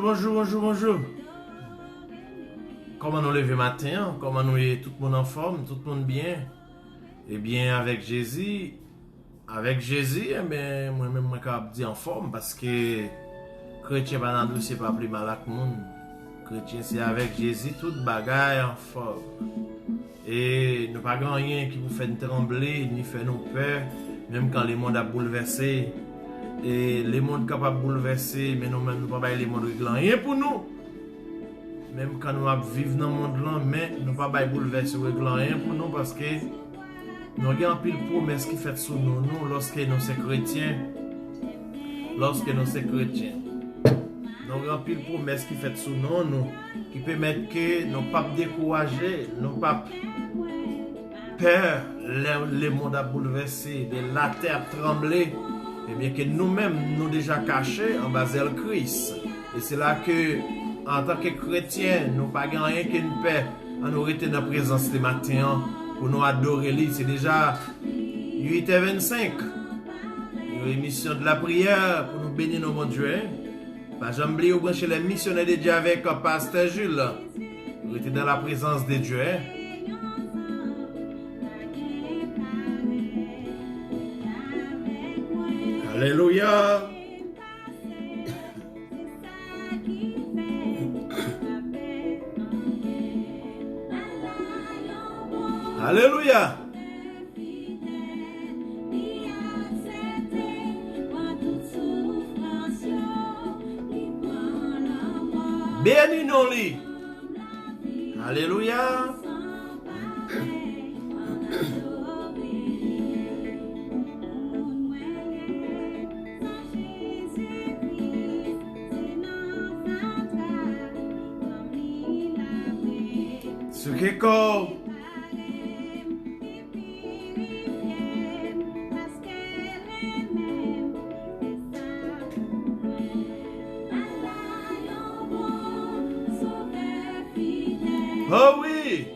Bonjour. Comment nous lever matin? Comment nous est tout le monde en forme? Tout le monde bien? Eh bien, avec Jésus, eh bien, moi-même, je suis dit en forme parce que chrétien, pas dans le dossier, pas plus mal que le monde. Chrétien, c'est avec Jésus, toute bagaille en forme. Et nous pas grand rien qui vous fait trembler, ni fait nous peur, même quand le monde a bouleversé. Et le monde capable de bouleverser, mais nous-mêmes, nous ne pouvons pas les mondes régler rien pour nous. Même quand nous vivons dans le monde là, mais nous ne pouvons pas bouleverser régler rien pour nous parce que nous avons un pile promesse qui fait sur nous, lorsque nous sommes chrétiens. Nous avons un pile promesse qui fait sur nous, qui permettent que nous ne pas décourager, nous ne pas peur, le monde a bouleversé, la terre trembler. Eh bien que nous-mêmes, nous déjà cachés en bas de Christ. Et c'est là que, en tant que chrétiens, nous pas rien qu'une paix. On nous rester dans la présence ce matin pour nous adorer lui. C'est déjà 8h25. Une émission de la prière pour nous bénir nos mon Dieu. Pas jamais oublier de brancher les missionnaires de Dieu avec Pasteur Jules. Nous rester dans la présence de Dieu. Alléluia. Alléluia. Béni nous lui. Alléluia. Sukeko. Oh oui.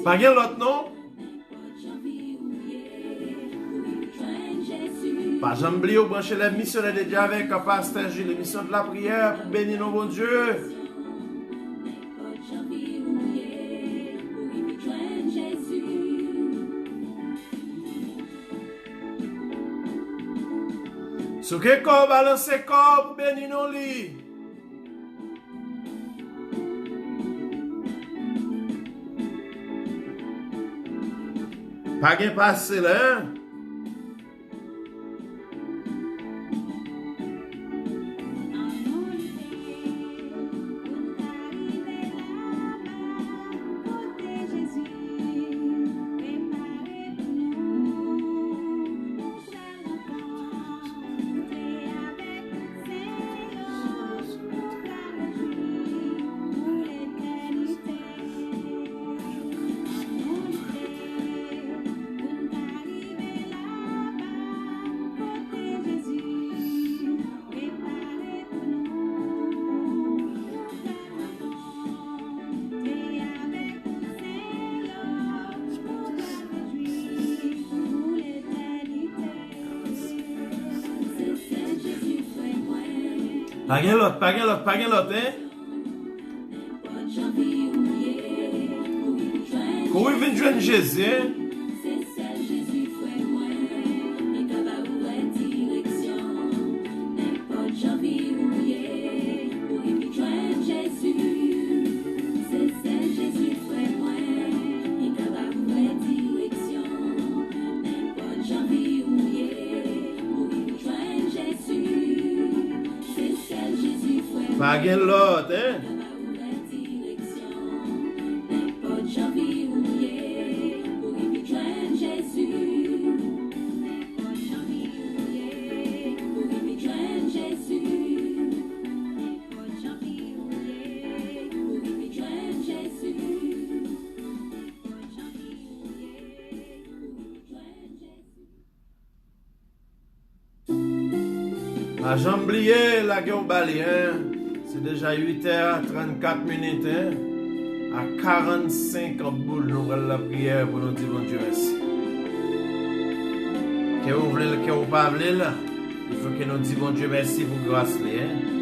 Pas gen l'autre non? Pas jamais oublier ou brancher les missionnaires de Dieu avec un pasteur Gilles, l'émission de la prière pour bénir nos bons Dieu. Ce que corps balancer corps pour bénir nos lits. Pas gen passé là, hein? Pas gen l'autre, hein? Comment il vient de joindre Jésus, hein? Pas gen l'autre, hein? A jamblier la gueule bali, hein? C'est déjà 8h34 minutes, hein? À 45 boules, nous allons la prière pour nous dire bon Dieu merci. Que vous voulez, que vous pas voulez, là, il faut que nous disions bon Dieu merci pour grâce, hein?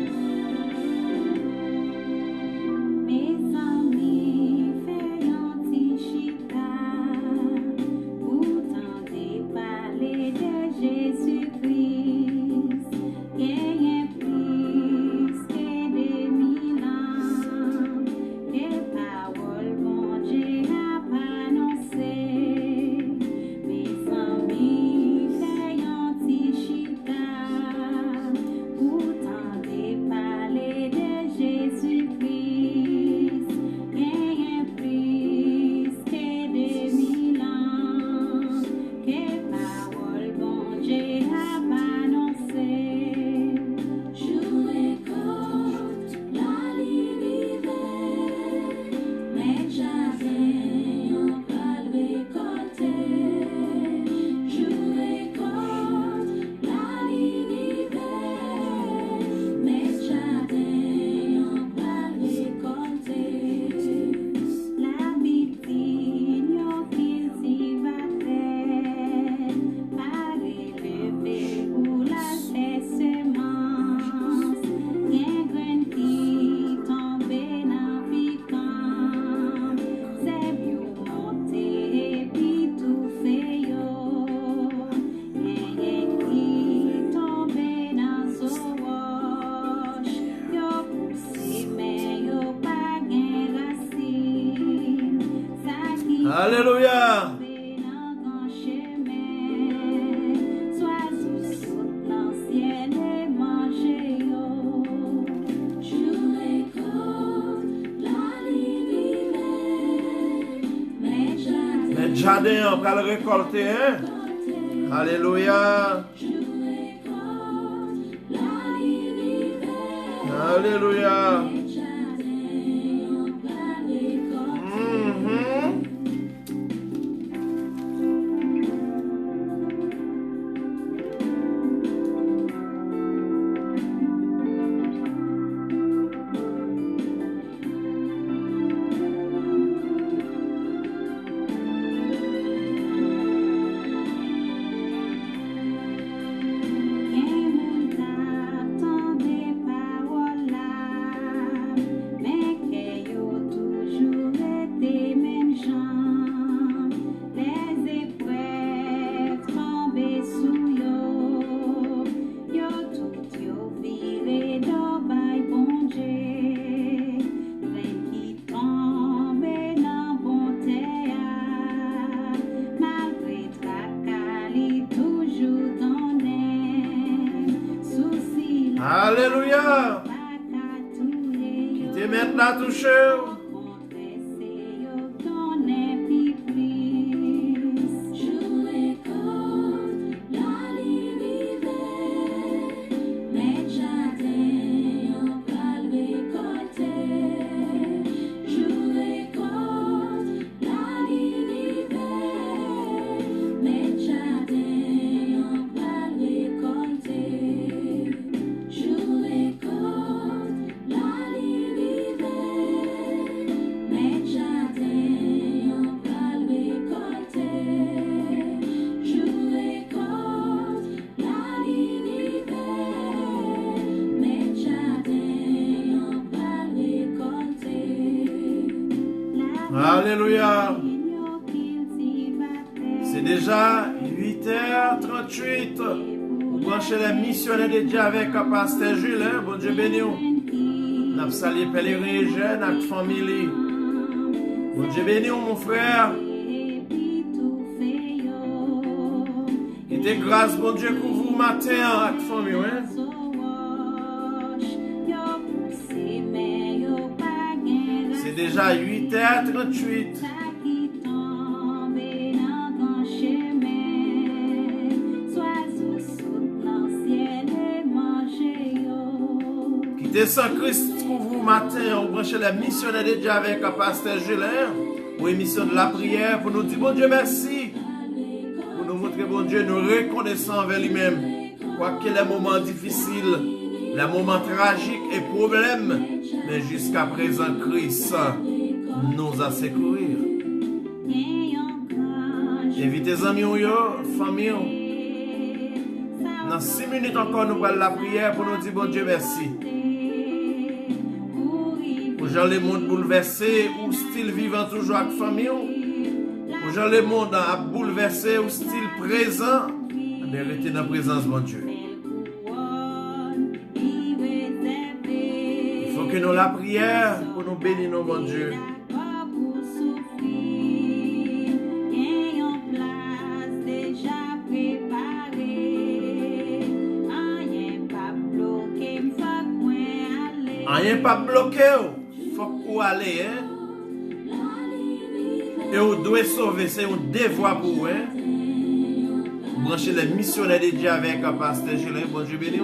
Alléluia. Les jardins, on va le récolter, hein? Alléluia. Alléluia. ça touche. Alléluia. C'est déjà 8h38. Vous branchez les missionnaires de Dieu avec le pasteur Julien. Bon Dieu béni. Nous avons salué pèlerins jeunes avec la famille. Bon Dieu béni, mon frère. Et de grâce, bon Dieu, pour vous matin avec la famille. Hein? C'est déjà 8h38. Quittez sans Christ pour vous matin. On branche la missionnaire de Dieu avec le pasteur Julien. Pour émission de la prière. Pour nous dire bon Dieu merci. Pour nous montrer bon Dieu nous reconnaissons envers lui-même. Quoi que les moments difficiles, les moments tragiques et problèmes. Mais jusqu'à présent, Christ nous a secourir. Invitez les amis, famille. Dans 6 minutes encore, nous allons la prière pour nous dire bon Dieu merci. Pour gens le monde bouleversé ou style vivant toujours avec famille. Pour gens le monde a bouleversé ou style présent. Mais restez dans la présence de mon Dieu. Que nous la prière pour nous bénir, nos bon Dieu. Rien pas bloqué, faut qu'on aller, hein. Et on doit sauver, c'est un devoir pour vous, hein. Brancher les missionnaires de Dieu avec un pasteur Julien, bon Dieu béni.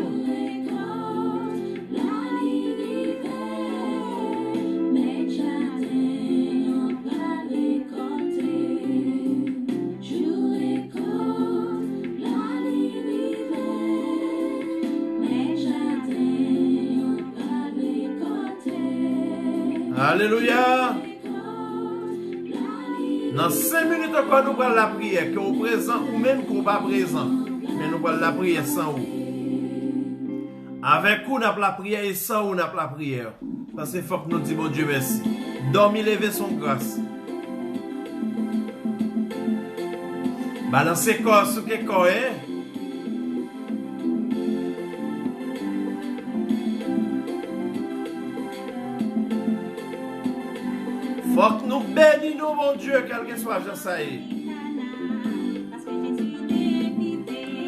Alléluia. Dans 5 minutes encore, nous allons la prière, que vous présent ou même que vous pas présent. Mais nous allons la prière sans vous. Avec vous, nous avons la prière et sans vous, nous avons la prière. Parce qu'il faut que nous disions, bon Dieu, merci. Dormir, lever son grâce. Balancer corps sur quel corps, hein? Faut que nous bénissons, mon Dieu, quel que soit le ça y est.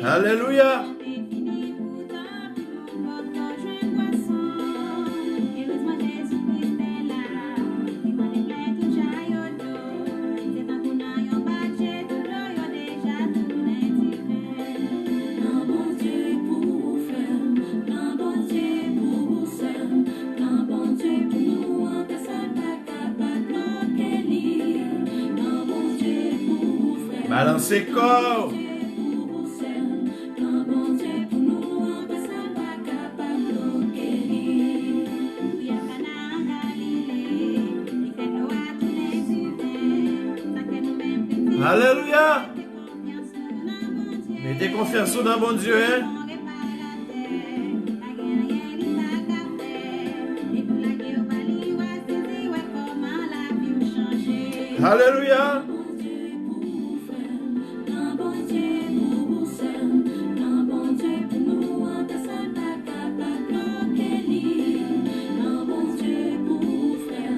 Alléluia. Balancez corps. Alléluia. Mettez confiance dans bon Dieu, hein? Alléluia.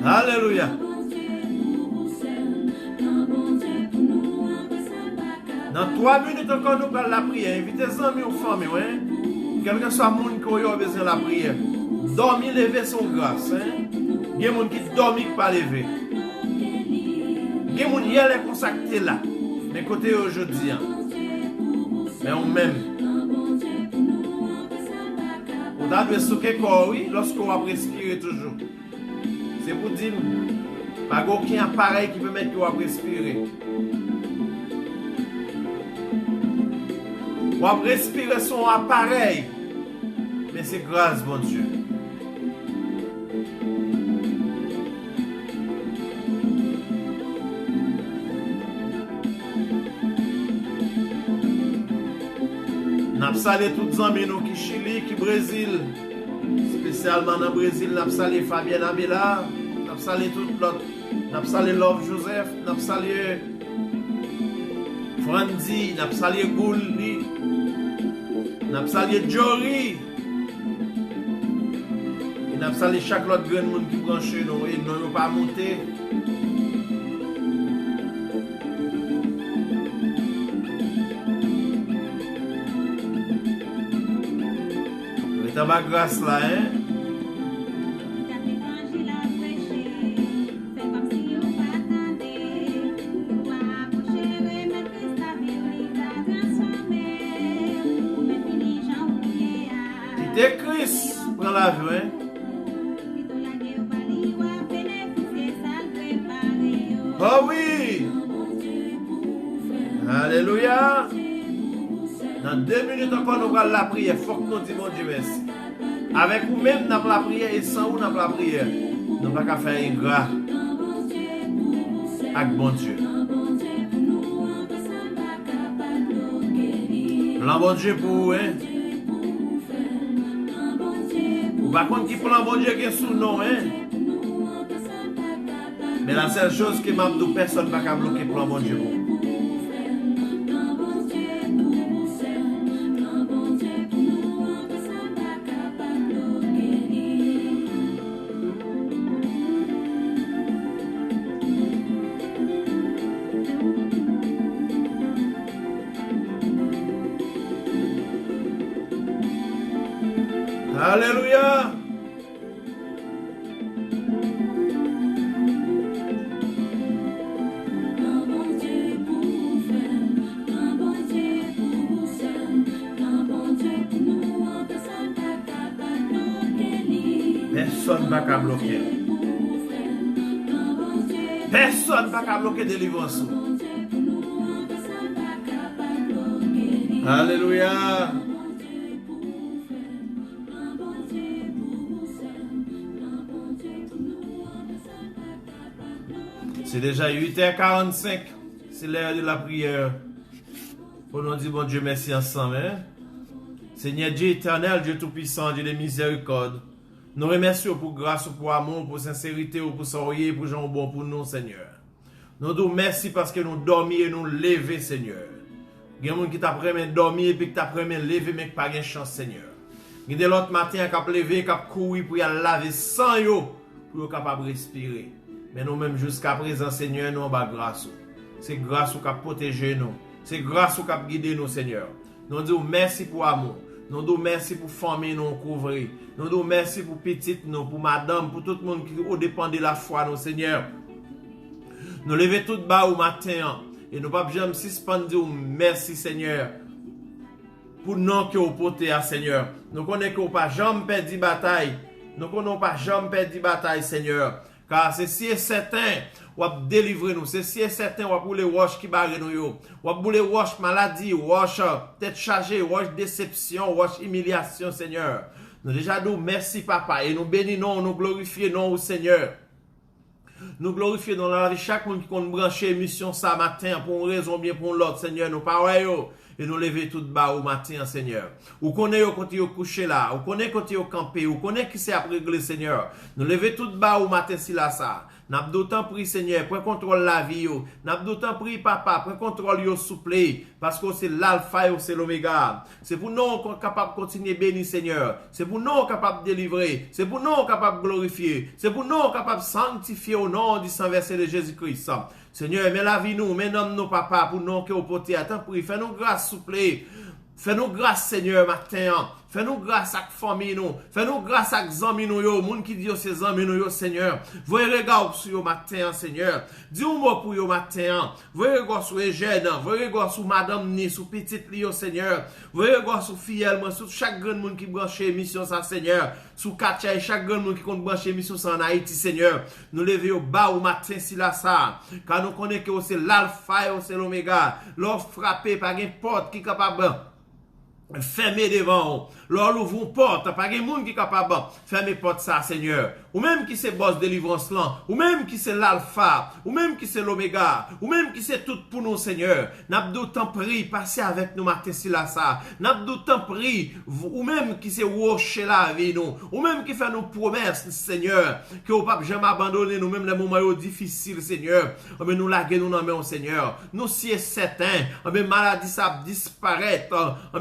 Alléluia. Dans 3 minutes encore, nous parlons la prière. Invitez les amis ou familles, hein? Quel que soit le monde qui a besoin de la prière. Dormir, lever son grâce, hein? Il y a des gens qui dorment, qui ne pas lever. Il y a des gens qui sont consacrés là. Mais côté aujourd'hui, mais on même. On doit souquer corps, oui, lorsqu'on va respirer toujours. C'est pour dire, pas aucun appareil qui peut mettre qu'on va respirer. On va respirer son appareil. Mais c'est grâce, bon Dieu. N'a salé toutes les amis qui Chili, qui Brésil. Spécialement dans le Brésil, n'a salé Fabien Abela, n'a salé tout l'autre. N'a salé Love Joseph, n'a salé Frandy, n'a salé Gouli, n'a salé Jory. Et n'a salé chaque autre grand monde qui branche nous et nous pas monter. C'est ma grâce là, hein? C'était Christ, prends la vue, hein? Oh oui! Alléluia! Dans 2 minutes encore, nous allons la prière. Il faut que nous disions Dieu merci. Avec vous-même, nous avons la prière et sans vous, nous avons la prière. Nous n'avons pas faire ingrat avec bon Dieu. Plan bon Dieu pour vous, hein? Ou par contre, qui plan bon Dieu qui est sous nous, hein? Mais la seule chose que m'a dit, personne ne va bloquer plan bon Dieu pour vous. Alléluia. Personne ne va bloquer. Personne ne va bloquer délivrance. Alléluia. C'est déjà 8h45. C'est l'heure de la prière. Pour nous dire bon Dieu merci ensemble. Hein? Seigneur Dieu éternel, Dieu tout-puissant, Dieu de miséricorde. Nous remercions pour grâce, pour amour, pour sincérité, pour sourire, pour gens bon pour nous, Seigneur. Nous disons merci parce que nous dormons et nous levons, Seigneur. Il y a des gens qui t'apprennent dormir et puis qui t'apprennent lever, mais qui n'ont pas de chance, Seigneur. Il y a l'autre matin qui ont levé, qui ont couru pour y laver sans yo, pour être capable de respirer. Mais nous-mêmes, jusqu'à présent, Seigneur, nous avons grâce. C'est grâce qui a protégé nous. C'est grâce qui a guidé nous, Seigneur. Nous disons merci pour l'amour. Nous disons merci pour famille nous couvrir. Nous disons merci pour petite nous, pour madame, pour tout le monde qui dépend de la foi, nous, Seigneur. Nous levons tout bas au matin. Et nous ne pouvons pas jamais suspendre merci, Seigneur. Pour nous qui vous portez à Seigneur. Nous connaissons que nous ne pas jamais perdre de bataille. Nous ne connaissons pas jamais perdre de bataille, Seigneur. Car c'est si certain, ou à délivrer nous. C'est si certain, ou à pour les roches qui barrent nous. Ou à pour les roches maladie, roches tête chargée, roches déception, roches humiliation, Seigneur. Nous déjà nous merci, Papa. Et nous bénissons, nous glorifions, au Seigneur. Nous glorifions dans la vie chaque monde qui compte brancher émission ça matin pour une raison bien pour l'autre, Seigneur. Nous parlons et nous lever tout bas au matin, Seigneur. Ou connaissez quand vous couché là, ou connaissez quand vous campé, ou connaissez qui c'est après le Seigneur. Nous lever tout bas au matin si là ça. N'a d'autant pris, Seigneur, prends contrôle la vie. N'a d'autant pris, Papa, prends contrôle yo souple. Parce que c'est l'alpha et c'est l'oméga. C'est pour nous qu'on est capable de continuer béni, Seigneur. C'est pour nous qu'on est capable de délivrer. C'est pour nous qu'on est capable de glorifier. C'est pour nous qu'on est capable de sanctifier au nom du sang versé de Jésus-Christ. Seigneur, mais la vie nous, mais nos Papa, pour nous qui au poté. Attends, prie, fais-nous grâce, souple. Fais-nous grâce, Seigneur, matin. Fais-nous grâce à famille nous. Fais-nous grâce à amis nous yo, moun qui dit ses amis nous yo Seigneur. Voyez regard sur yo matin Seigneur. Dis un mot pour yo matin. Voyez regard sur Eugène, voyez regard sur madame ni, sur petite li yo Seigneur. Voyez regard sur filleul moi, sur chaque grand monde qui branche émission ça Seigneur. Sur Katia et chaque grand monde qui compte brancher émission ça en Haïti Seigneur. Nous lever au bas au matin si là ça. Car nous connaissons que c'est l'alpha et c'est l'oméga. L'or frappé par une porte qui est capable fermez devant. Lors ouvre une porte, pas de monde qui est capable fermer porte ça, Seigneur. Ou même qui c'est boss délivrance là, ou même qui c'est l'alpha, ou même qui c'est l'oméga, ou même qui c'est tout pour nous, Seigneur. N'abdou t'en prie, passez avec nous matin si là ça. N'abdou t'en prie, ou même qui c'est rocher la vie nous, ou même qui fait nos promesses, Seigneur, que au pape jamais abandonner nous même les moments difficiles, Seigneur. Mais nous laguer nous dans main, Seigneur. Nous si est certain, mais maladie ça disparaît,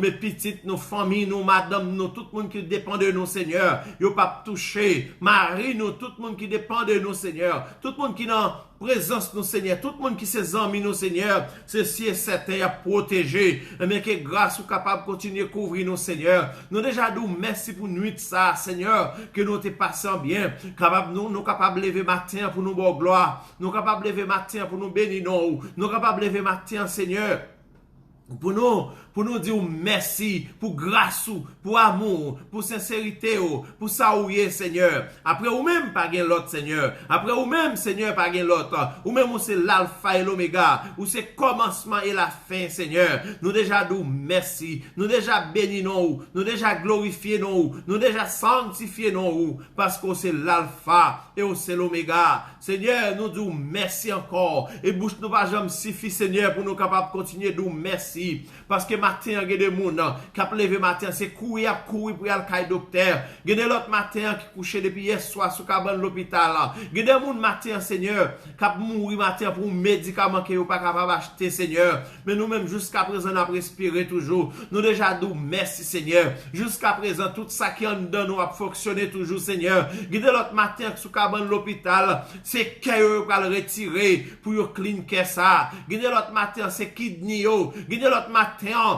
mais petite nos familles, nos madame, nous tout le monde qui dépend de nous, Seigneur. Yo pas touché, Marie nous, tout le monde qui dépend de nous, Seigneur. Tout le monde qui dans présence nous, Seigneur. Tout le monde qui s'est amis nous, Seigneur. Ceci est certain à protéger. Mais que grâce ou capable de continuer à couvrir nous, Seigneur. Nous déjà nous merci pour nuit ça, Seigneur. Que nous te passons bien. Capable nous capables de lever matin pour nous bon gloire. Nous capables de lever matin pour nous bénir nous. Nous capables de lever matin, Seigneur. Pour nous dire merci, pour grâce, pour amour, pour sincérité, pour ça ou Seigneur. Après ou même pas gain l'autre, Seigneur. Après ou même, Seigneur, pas gain l'autre. Ou même c'est l'alpha et l'oméga. Ou c'est commencement et la fin, Seigneur. Nous déjà nous merci. Nous déjà bénis nous. Nous déjà glorifiés nous. Nous déjà sanctifiés nous. Parce que c'est l'alpha et c'est l'oméga. Seigneur, nous disons merci encore. Et bouche nous pas jamais suffit, Seigneur, pour nous capables de continuer de merci. Parce que matin, il y a des gens qui ont levé matin, c'est courir pour aller docteur. Il y a l'autre matin qui couché depuis hier soir sur cabane l'hôpital. Il y a des gens matin, Seigneur, qui ont mouru matin pour un médicament qu'ils n'ont pas capable d'acheter, Seigneur. Mais nous-mêmes, jusqu'à présent, nous avons respiré toujours. Nous déjà nous merci, Seigneur. Jusqu'à présent, tout ça qui en dedans nous a fonctionné toujours, Seigneur. Il y a l'autre matin sur cabane l'hôpital, c'est qu'ils ont retirer pour clean ça. Il y a l'autre matin, c'est kidney. Il y a l'autre matin,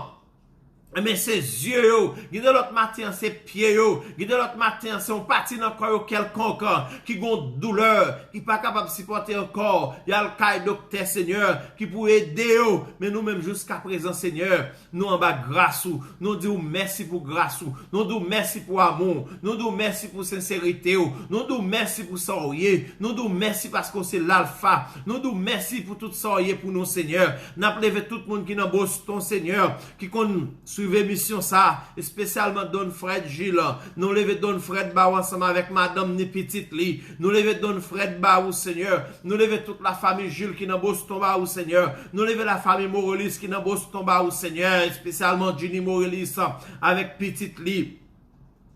mais ses yeux, guide l'autre matin, ses pieds, guide l'autre matin, c'est un parti dans le corps quelconque, qui a une douleur, qui n'est pas capable de supporter encore. Il y a le cas docteur, Seigneur, qui peut aider, mais nous-mêmes jusqu'à présent, Seigneur, nous en bas grâce, nous disons merci pour grâce, nous disons merci pour amour, nous disons merci pour sincérité, nous disons merci pour sourier, nous disons merci parce que c'est l'alpha, nous disons merci pour tout sourier pour nous, Seigneur. Nous appelons tout le monde qui est dans Boston, Seigneur, qui compte suivez mission ça, spécialement Don Fred Gilles. Nous levez Don Fred Baou ensemble avec madame ni petite li. Nous levez Don Fred Baou, Seigneur. Nous levez toute la famille Gilles qui dans Boston Baou, Seigneur. Nous levez la famille Morelis qui dans Boston Baou, Seigneur. Spécialement Ginny Morelis avec petite li.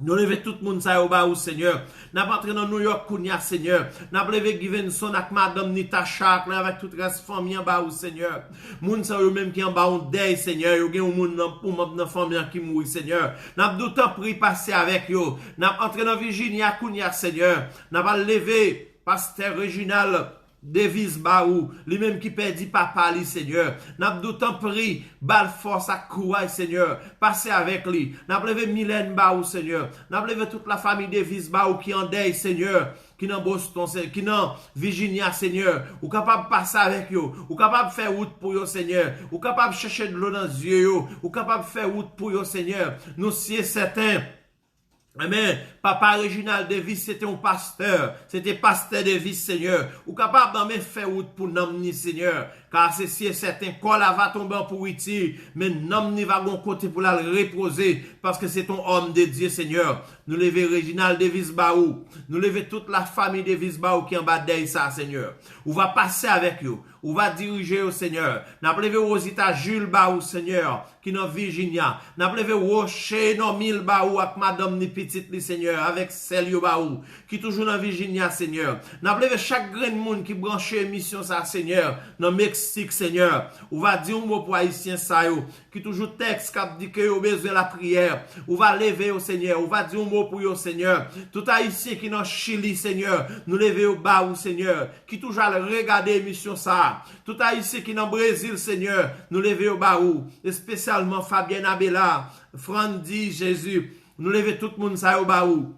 Nous levons tout le monde ça au bas, Seigneur. Nous entré dans New York, Kounia, Seigneur. Nous levé Givenson avec madame Nitacha, avec toute la famille en bas, Seigneur. Moun ça même qui en bas, on deuil, Seigneur. Yo gen un moun dans famille qui mourit, Seigneur. Nous avons d'autant pris passer avec yo. Nous entré dans Virginia, Kounia, Seigneur. Nous avons levé pasteur Réginal Davis Baou, lui-même qui perdit papa, lui, Seigneur. N'a d'autant pris, balle force à courir, Seigneur. Passez avec lui. N'a levé Mylène Baou, Seigneur. N'a levé toute la famille Davis Baou qui en deuil, Seigneur. Qui dans Boston, qui dans Virginia, Seigneur. Ou capable de passer avec eux. Ou capable de faire route pour eux, Seigneur. Ou capable de chercher de l'eau dans les yeux, ou capable de faire route pour eux, Seigneur. Nous sommes certains. Amen. Papa Réginald Davis, c'était un pasteur. C'était pasteur Davis, Seigneur. Ou capable d'en faire route pour n'emmener, Seigneur. Car c'est si certain qu'on va tomber en pourriture. Mais n'emmener va bon côté pour la reposer. Parce que c'est ton homme de Dieu, Seigneur. Nous levons Réginald Davis Baou. Nous levons toute la famille Davis Baou qui en bas d'elle, ça, Seigneur. Ou va passer avec eux. Ou va diriger au Seigneur. N'a levé Rosita Jules Baou, Seigneur. Qui dans Virginia. N'a levé Rocher, non, Mille Baou, avec madame ni petite, li, Seigneur. Avec Célio Baou. Qui toujours dans Virginia, Seigneur. N'a levé chaque grain de monde qui branche émission, ça, Seigneur. Dans Mexique, Seigneur. Ou va dire un mot pour Haïtien, ça, yo. Qui toujours texte, qui dit que yo besoin de la prière. Ou va lever au Seigneur. Ou va dire un mot pour yo, Seigneur. Tout Haïtien qui dans Chili, Seigneur. Nous lever au Baou, Seigneur. Qui toujours regarder émission, ça. Tout Haïtien qui dans Brésil, Seigneur, nous lever au Baou, et spécialement Fabien Abela, Frandi Jésus, Nous lever tout le monde ça au bas ou.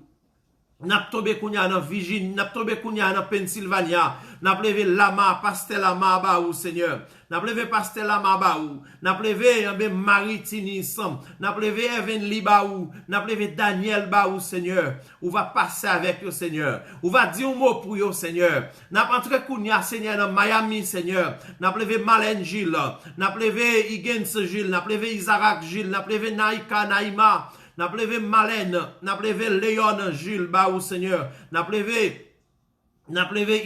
N'a tombé kounya dans Virginie, n'a tombé kounya dans Pennsylvania, n'a levé Lama, Pasteur Lama ba ou Seigneur. N'a levé Pasteur Lama ba ou, n'a levé Maritini Sam, n'a levé Evan ba ou, n'a levé Daniel ba ou Seigneur. On va passer avec eux Seigneur. On va dire un mot pour eux Seigneur. N'a entré kounya Seigneur dans Miami Seigneur. N'a levé Malène Gilles, n'a levé Higgins Gilles, n'a levé Isaac Gilles, n'a levé Naïka Naïma. N'a levé Malène, n'a levé Léon Gilles Baou Seigneur, n'a levé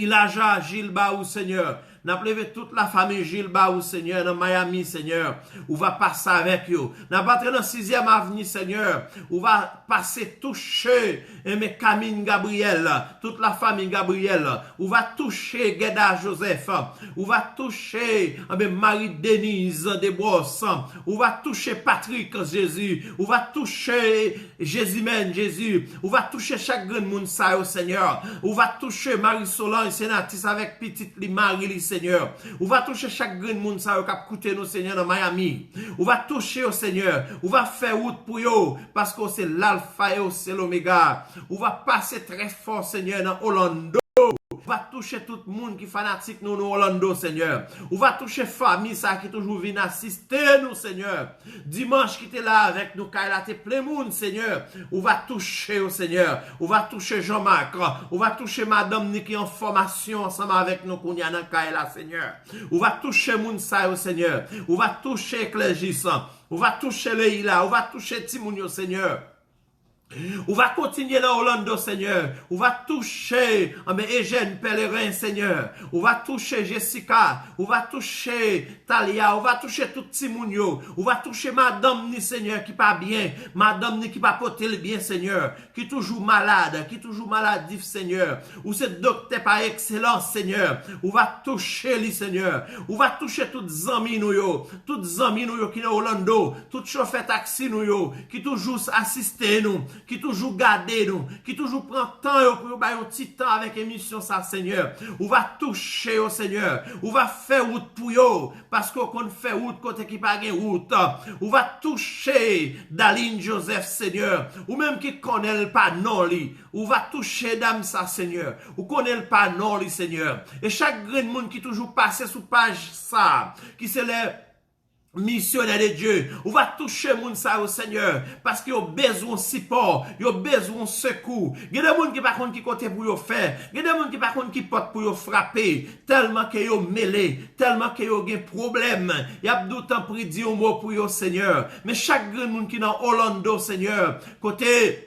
Ilaja Gilles Baou Seigneur, n'a levé toute la famille Gilles Baou Seigneur dans Miami Seigneur, on va passer avec eux, n'a pas dans 6e avenue Seigneur, on va passer toucher mais Camille Gabriel, toute la famille Gabriel, on va toucher Gueda Joseph, on va toucher Marie-Denise Desbrosses, on va toucher Patrick Jésus, on va toucher Jésus-Men Jésus, on va toucher chaque grand monde ça au Seigneur, on va toucher Marie-Solange sénatrice avec petite Marie Seigneur, on va toucher chaque grand monde ça au cap coûter nos Seigneur dans Miami, on va toucher au Seigneur, on va faire route pour eux parce que c'est l'alpha et c'est l'oméga. On va passer très fort, Seigneur, dans Orlando. On va toucher tout le monde qui est fanatique nous, Orlando, Seigneur. On va toucher famille, ça qui toujours vient assister nous, Seigneur. Dimanche qui était là avec nous, quand il a été plein monde, Seigneur. On va toucher au Seigneur. On va toucher Jean-Marc. On va toucher Madame qui est en formation ensemble avec nous, qu'on y a dans Kaila, Seigneur. On va toucher Mounsa au Seigneur. On va toucher Clégis. On va toucher Leïla. On va toucher Timounio, Seigneur. On va continuer dans Orlando, Seigneur. On va toucher Eugène Pellerin, Seigneur. On va toucher Jessica. On va toucher Talia. On va toucher tout Timounio. On va toucher Madame ni, Seigneur, qui pas bien. Madame ni qui pas porter le bien, Seigneur. Qui toujours malade. Qui toujours maladif, Seigneur. Ou c'est docteur par excellence, Seigneur. On va toucher lui, Seigneur. On va toucher toutes amis nous yo. Toutes amis nous yo qui dans Orlando. Toutes chauffeurs taxi nous yo. Qui toujours assister nous. Qui toujours garde nous, qui toujours prend temps pour un petit temps avec émission ça Seigneur. On va toucher au Seigneur. On va faire route pour eux parce qu'on fait route côté qui pas gain route. On va toucher Daline Joseph Seigneur. Ou même qui connaît pas non li. On va toucher dame ça Seigneur. Ou connaît pas non li Seigneur. Et chaque grand monde qui toujours passe sous page ça qui c'est les missionnaire de Dieu, on va toucher moun ça au Seigneur parce qu'il y a besoin de support, il y a besoin de secours. Il y a des gens qui par contre qui côté pour yo faire, il y a des gens qui par contre qui portent pour yo frapper tellement que yo mêlé, tellement que yo gen problème. Il y a d'autant pris dire un mot pour yo Seigneur. Mais chaque grand monde qui dans Orlando Seigneur, côté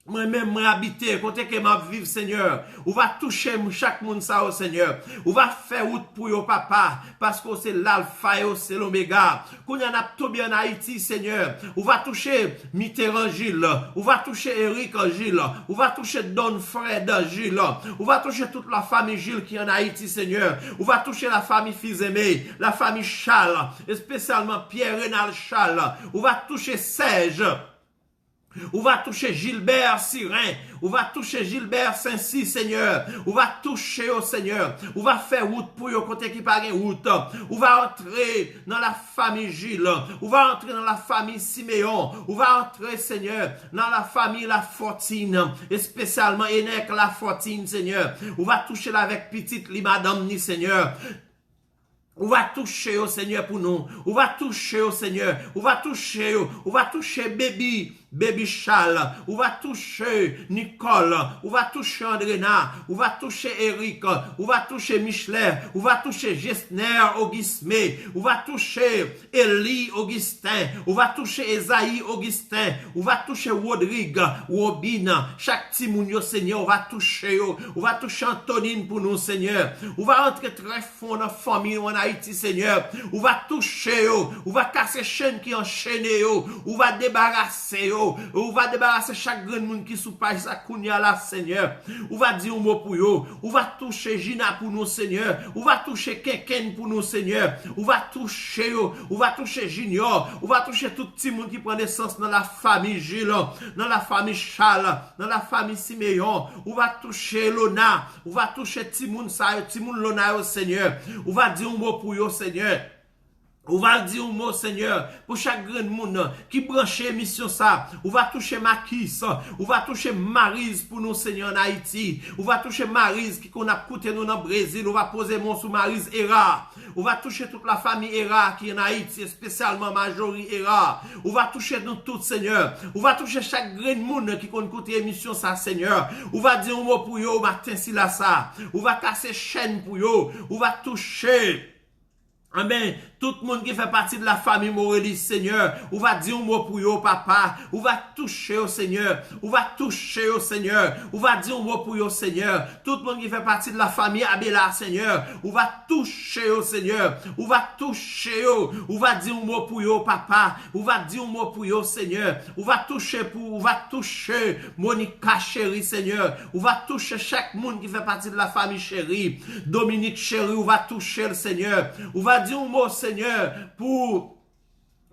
moi-même, moi habiter, côté que m'a vivre, Seigneur. On va toucher chaque monde ça, au Seigneur. On va faire route pour yo, papa. Parce que c'est l'alpha et c'est l'oméga. Qu'on y en a tout bien en Haïti, Seigneur. On va toucher Mitterrand Gilles. On va toucher Eric Gilles. On va toucher Don Fred Gilles. On va toucher toute la famille Gilles qui est en Haïti, Seigneur. On va toucher la famille Fils-Aimé, la famille Charles, et spécialement Pierre-Renal Charles. On va toucher Serge. On va toucher Gilbert Sirin. On va toucher Gilbert Saint-Cy, Seigneur. On va toucher au Seigneur. On va faire route pour yo côté qui pas route. On va entrer dans la famille Gilles. On va entrer dans la famille Siméon. On va entrer, Seigneur, dans la famille La Fortine. Et spécialement Enek La Fortine, Seigneur. On va toucher là avec petite li madame ni, Seigneur. On va toucher au Seigneur pour nous. On va toucher au Seigneur. On va toucher. On va toucher Baby Charles. On va toucher Nicole. On va toucher Andréna. On va toucher Eric. On va toucher Michelet. On va toucher Gessner Augustin. On va toucher Elie Augustin. On va toucher Esaïe Augustin. On va toucher Rodrigue, Robin. Chaque petit mounio, Seigneur, on va toucher. On va toucher Antonine pour nous, Seigneur. On va entrer très fond dans la famille en Haïti, Seigneur. On va toucher. On va casser chaîne qui enchaîne. On va débarrasser. On va débarrasser chaque grand monde qui sous page ça kounya là, Seigneur. On va dire un mot pour eux. On va toucher Gina pour nous, Seigneur. On va toucher Keken pour nous, Seigneur. On va toucher eux. On va toucher Junior. On va toucher tout petit monde qui prend naissance dans la famille Gilles, dans la famille Charles, dans la famille Siméon. On va toucher Lona. On va toucher Timoun Sa, Timoun Lona au Seigneur. On va dire un mot pour eux, Seigneur. Ou va dire un mot, Seigneur, pour chaque grand monde qui branche émission ça. Ou va toucher Makis. Ou va toucher Maryse pour nous, Seigneur, en Haïti. Ou va toucher Maryse qui qu'on a coûté nous dans le Brésil. Ou va poser mon sous Maryse Era. Ou va toucher toute la famille Era qui est en Haïti, spécialement Majorie Era. Ou va toucher nous tous, Seigneur. Ou va toucher chaque grand monde qui qu'on écoute émission ça, Seigneur. Ou va dire un mot pour yo, matin si là ça. Ou va casser chaîne pour yo. Ou va toucher. Amen. Tout le monde qui fait partie de la famille Morelis, Seigneur, ou va dire un mot pour yo, papa, ou va toucher au Seigneur, ou va toucher au Seigneur, ou va dire un mot pour yo, Seigneur. Tout le monde qui fait partie de la famille Abela, Seigneur, ou va toucher au Seigneur, ou va toucher au, ou va dire un mot pour yo, papa, ou va dire un mot pour yo, Seigneur, ou va toucher pour, ou va toucher Monica chérie, Seigneur, ou va toucher chaque monde qui fait partie de la famille chérie, Dominique chérie, ou va toucher le Seigneur, ou va dire un mot, Seigneur, pour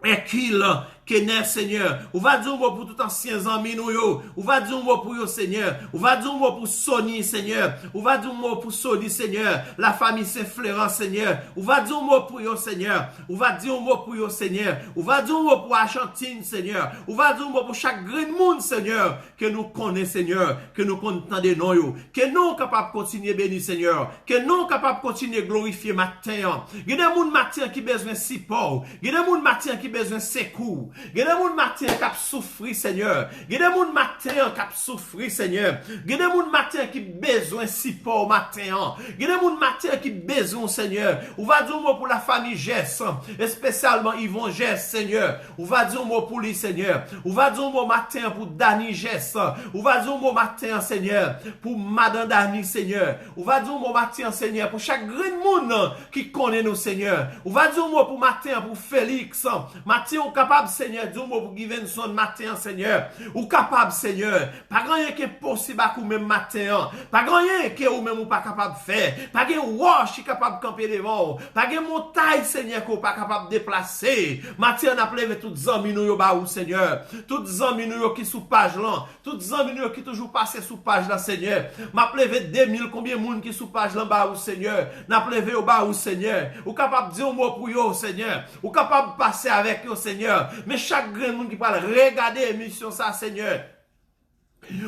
Ekil, Kener, Seigneur. Ou va dire un mot pour tout ancien amis nous yo. Ou va dire un mot pour yo, Seigneur. Ou va dire un mot pour Sony, Seigneur. Ou va dire un mot pour Sony, Seigneur. La famille Saint-Florent, Seigneur. Ou va dire un mot pour yo, Seigneur. Ou va dire un mot pour yo, Seigneur. Ou va dire un mot pour Argentine, Seigneur. Ou va dire un mot pour chaque grand monde, Seigneur. Que nous connaissons, Seigneur. Que nous connaissons des noms yo. Que nous capables de continuer béni, Seigneur. Que nous capables de continuer glorifier matin. Il y a des gens matin qui besoin support. Il y a des gens matin qui besoin secours. Il y a des gens matin qui a souffert, Seigneur. Il y a des gens matin qui a souffert, Seigneur. Il y a des gens matin qui besoin support matin. Il y a des gens matin qui besoin, Seigneur. On va dire un mot pour la famille Jess, et spécialement Yvon Jess, Seigneur. On va dire un mot pour lui, Seigneur. On va dire un mot matin pour Dani Jess. On va dire un mot matin, Seigneur, pour Madame Dani, Seigneur. On va dire un mot matin, Seigneur, pour chaque grand monde qui connaît nous, Seigneur. On va dire un mot pour matin, pour Félix. Matin, on est capable, Seigneur, dire un mot pour Givenson matin, Seigneur. Ou capable, Seigneur. Pas grand rien qui est possible à vous même matin. Pas grand rien qui est ou même ou pas capable de faire. Pas grand roche qui est capable de camper devant. Pas grand montagne, Seigneur, qui est pas capable de déplacer. Matin, on a plevé toutes les amis nous, ou Seigneur. Toutes les amis nous qui sous page là. Toutes les amis nous qui toujours passé sous page là, Seigneur. M'a plevé 2000 combien de monde qui sous page là, bas, Seigneur. N'a plevé au bas, Seigneur. Ou capable de dire un mot pour yo, Seigneur. Ou capable de passer avec yo, Seigneur. Mais chaque grand monde qui parle, regarder l'émission ça, Seigneur.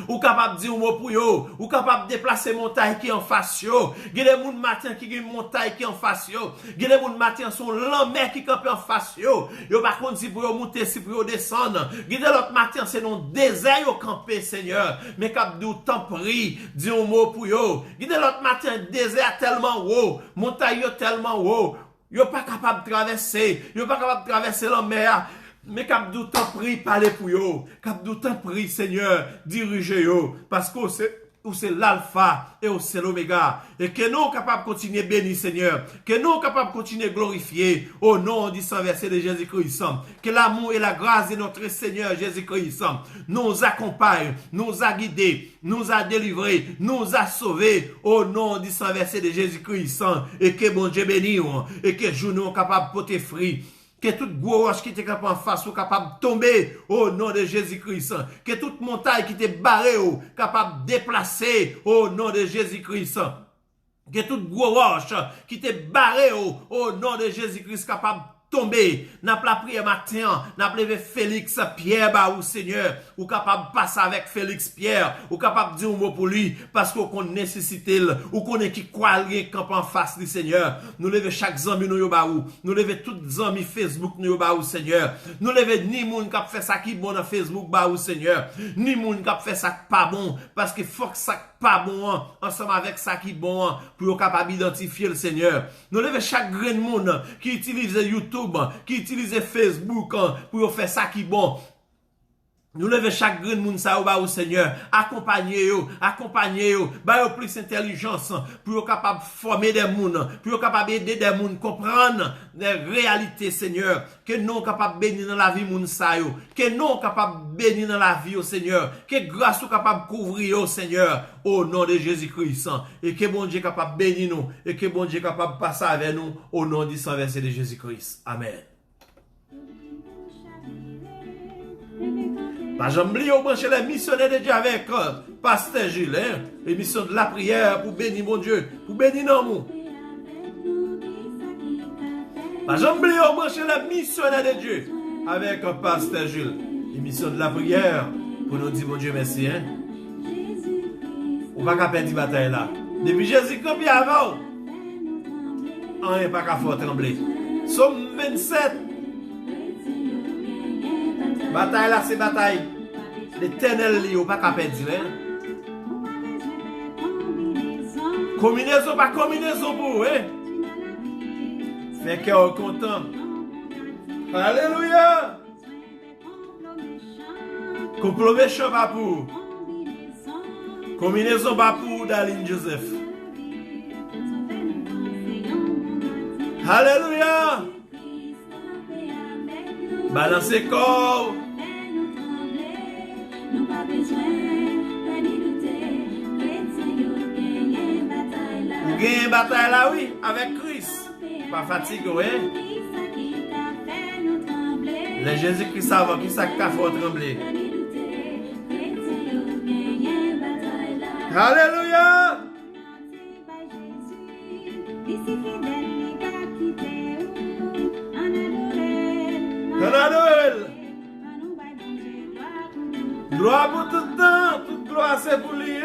Ou capable de dire un mot pour yo, ou capable de déplacer montagne qui en face yo. Il y a des gens matin qui ont montagne qui en face yo. Il y a des gens matin sont l'enmer qui campe en face yo. Yo par contre si pour yo monter, si pour yo descendre. Il y a l'autre matin c'est non désert yo camper, Seigneur. Mais cap de temps pris, dis un mot pour yo. Il y a l'autre matin désert tellement haut, montagne yo tellement haut. Yo pas capable de traverser, yo pas capable de traverser la mer. Mais cap du temps pris parler pour yo, cap du temps pris Seigneur diriger yo parce que c'est l'alpha et c'est l'oméga et que nous capables de continuer béni Seigneur, que nous capables de continuer glorifier au nom du sang versé de Jésus-Christ. Que l'amour et la grâce de notre Seigneur Jésus-Christ nous accompagne, nous a guidés, nous a délivrés, nous a sauvés au nom du sang versé de Jésus-Christ et que bon Dieu béni et que nous capables de porter fruit. Que toute gros qui était capable en face soit capable de tomber au nom de Jésus-Christ. Que toute montagne qui était barrée capable de déplacer au nom de Jésus-Christ. Que toute gros roche qui était barrée au nom de Jésus-Christ capable de tomber. N'a pas prié matin, n'a pas levé Félix Pierre ou Seigneur, ou capable de passer avec Félix Pierre, ou capable de dire un mot pour lui, parce qu'on nécessite, ou qu'on est qui croit rien camp en face du Seigneur. Nous lever chaque zami nous baou, nous lever toutes les amis Facebook nous baou Seigneur. Nous lever ni moun qui fait ça qui bon dans Facebook baou Seigneur, ni moun qui fait ça pas bon, parce que faut que ça pas bon ensemble avec ça qui bon pour capable identifier le Seigneur. Nous lever chaque grand monde qui utilise YouTube, qui utilise Facebook pour faire ça qui bon. Nous levons chaque grand monde ça au Seigneur, accompagner yo, ba yo plus intelligence pour être capable de former des monde, pour être capable d'aider des monde comprendre des réalités Seigneur, que nous capable bénir dans la vie monde ça yo, que nous capable bénir dans la vie au Seigneur, que grâce ou capable couvrir au Seigneur au nom de Jésus-Christ et que bon Dieu capable bénir nous et que bon Dieu capable passer avec nous au nom du sang versé de Jésus-Christ. Amen. Pas j'oublie au brancher les missionnaires de Dieu avec Pasteur Gilles, émission de la prière pour bénir mon Dieu, pour bénir nos mots. Pas jamais oublier au brancher la missionnaire de Dieu avec un pasteur Jules. Émission de la prière pour nous dire bon Dieu merci. Hein? On va pas perdre la bataille là. Depuis Jésus campé avant, on n'est pas qu'à faire trembler. Somme 27. Bataille là, c'est bataille. L'éternel li ou pas qu'à perdre. Combinaison, pas combinaison pour vous. Hein? Fait cœur content. Alléluia. Complot méchant pas pour. Combinaison pas pour Daline Joseph. Alléluia. Balancez corps. Vous gagnez une bataille là, oui, avec Christ. Pas fatigué, oui. Les Jésus-Christ savent qui ça qu'a fait trembler. Alléluia. Noël. Gloire pour tout le temps, toute gloire c'est pour lui.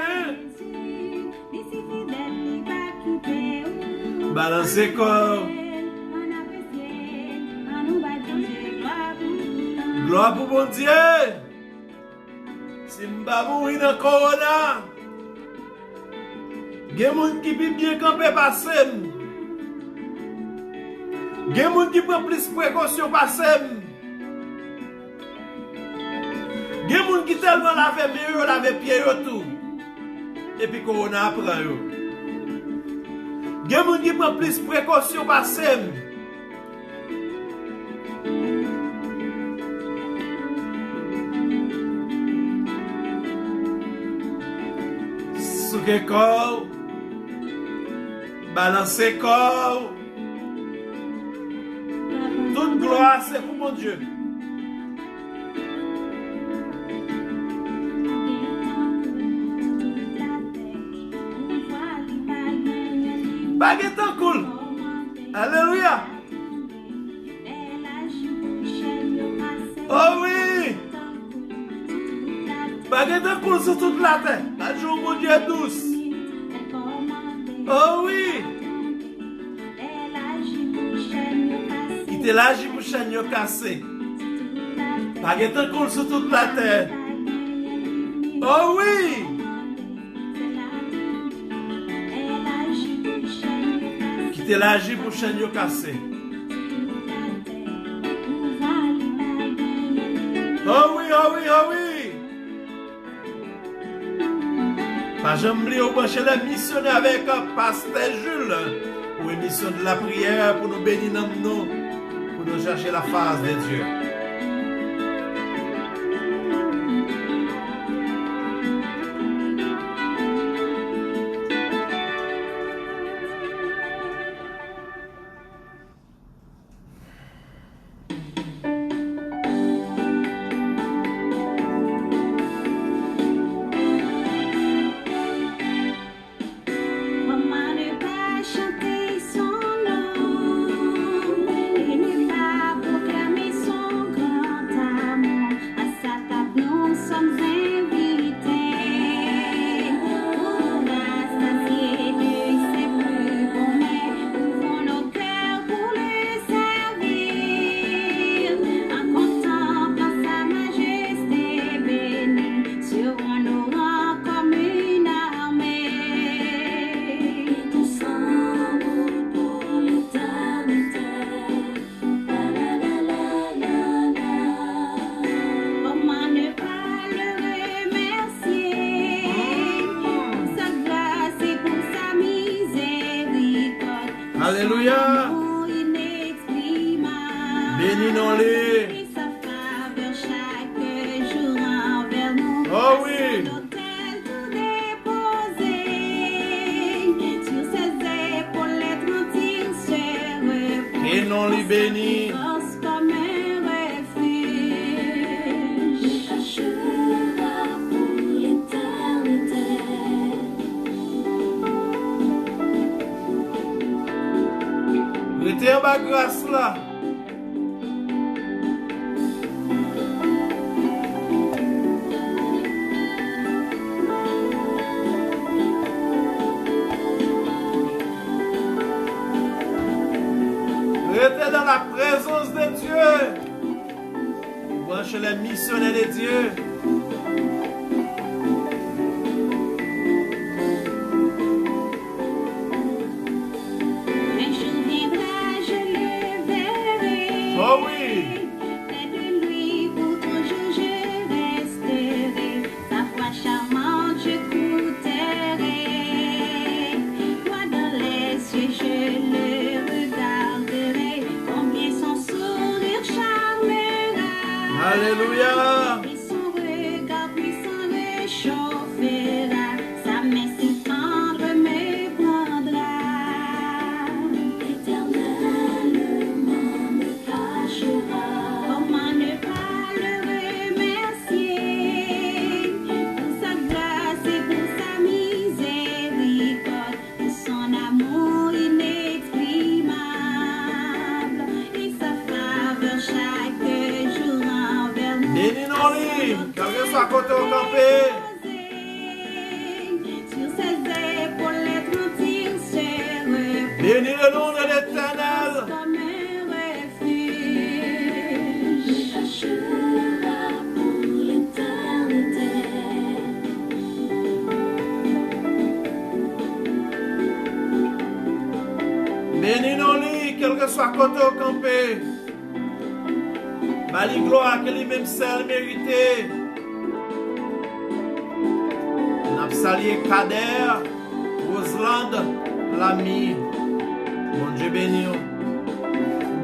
Balancez corps. Gloire pour bon Dieu. Si m'ba mourir dans corona, gen moun qui peut bien camper passer. Gen moun qui prend plus précaution passer. Gen moun qui tellement lave mieux, lave pied yo tout. Et puis corona prend yo. Gen moun qui prend plus précaution passer. Souke corps. Balancez corps. Toute gloire c'est pour mon Dieu. Baguette en cool. Alléluia. Oh oui. Baguette en cool sur toute la terre. La jour mon Dieu douce. Oh oui. Il te lâche pour chaîne cassé. Baguette en cool sur toute la terre. Oh oui. Qui te lâche pour chaîne cassé. Oh oui, oh oui, oh oui. Pas jamais au brancher la missionnaire avec pasteur Jules pour une mission de la prière pour nous bénir dans nous, pour nous chercher la face de Dieu. Alléluia. Bénis-nous-les. Oh oui. Et non les bénis. Restez en bas grâce là. Restez dans la présence de Dieu. Branchez les missionnaires de Dieu. Oh oui! Près de lui pour toujours je resterai. Sa voix charmante j'écouterai. Moi dans les cieux je le regarderai. Combien son sourire charmera. Alléluia! Et son regard puissant réchauffera. Sa main si tendre me prendra. Éternellement me cachera. Comment ne pas le remercier pour sa grâce et pour sa miséricorde, pour son amour inexprimable et sa faveur chaque jour envers nous. Bénis-nous, quel que soit côté au campé. Sur ses épaules étrandir se repose Bénis le nom de l'Éternel. comme un refuge. Me cachera pour l'éternité. Bénis-nous, quel que soit côté au campé. Mali gloire que lui-même seul mérité. N'a salué Kader, Roseland, l'ami. Mon Dieu béni.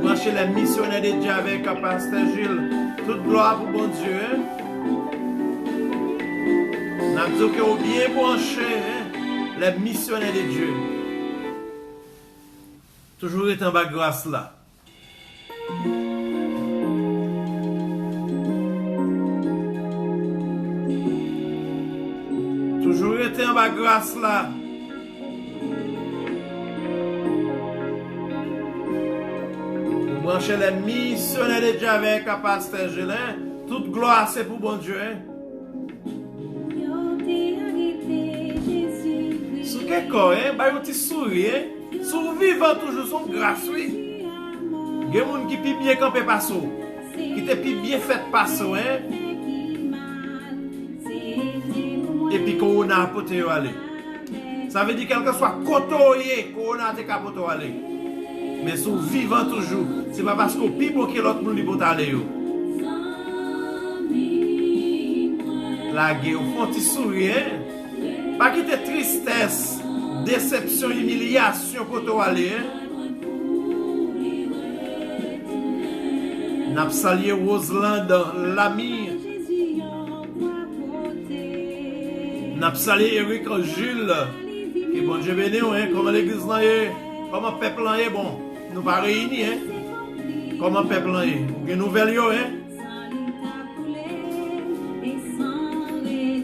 Branchez les missionnaires de Dieu avec Pasteur Gilles. Toute gloire pour bon Dieu. N'a dit que vous bien branché les missionnaires de Dieu. Toujours est en bas grâce là. Toujours été en bas grâce là. Vous branchez les missionnaires de Dieu avec un pasteur Gélin. Toute gloire c'est pour bon Dieu. Yo t'ai arrêté, Jésus. Sous quel corps, bah un petit sourire. Sous vivant toujours son grâce, oui. Il y a des gens qui sont bien campés par ça. Qui sont bien fait par ça, hein. Et puis Corona a poté aller. Ça veut dire quel que soit côté Corona a capoté aller. Mais sont vivants toujours. C'est pas parce qu'on plus bon que l'autre monde peut aller. La guerre, au fond, tu souris, hein? Pas quitter tristesse, déception, humiliation pour toi aller. N'a salué Roseland, l'ami. N'a salué Eric Jules. Et bon Dieu béni, hein? Comment l'église là est? Comment le peuple là est? Bon, nous pas réunis, hein? Comment le peuple là est? Vous avez nouvelles, hein?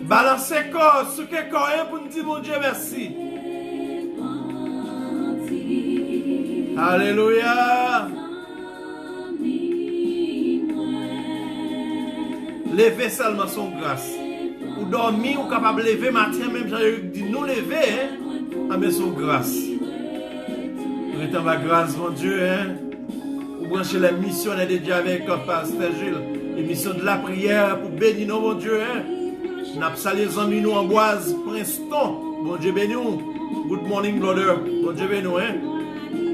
Balancez corps, ce que corps pour nous dire mon Dieu merci. Alléluia. Levez seulement son grâce. Ou dormir, ou capable de lever matin, même Jean-Éric dit nous lever, hein, mais son grâce. Nous étant ma grâce, mon Dieu, hein. Ou brancher la mission de Dieu avec Pasteur Gilles. L'émission de la prière pour bénir nous, mon Dieu, hein. N'a salué les amis nous Amboise, Princeton, bon Dieu béni nous. Good morning, brother, bon Dieu béni nous, hein.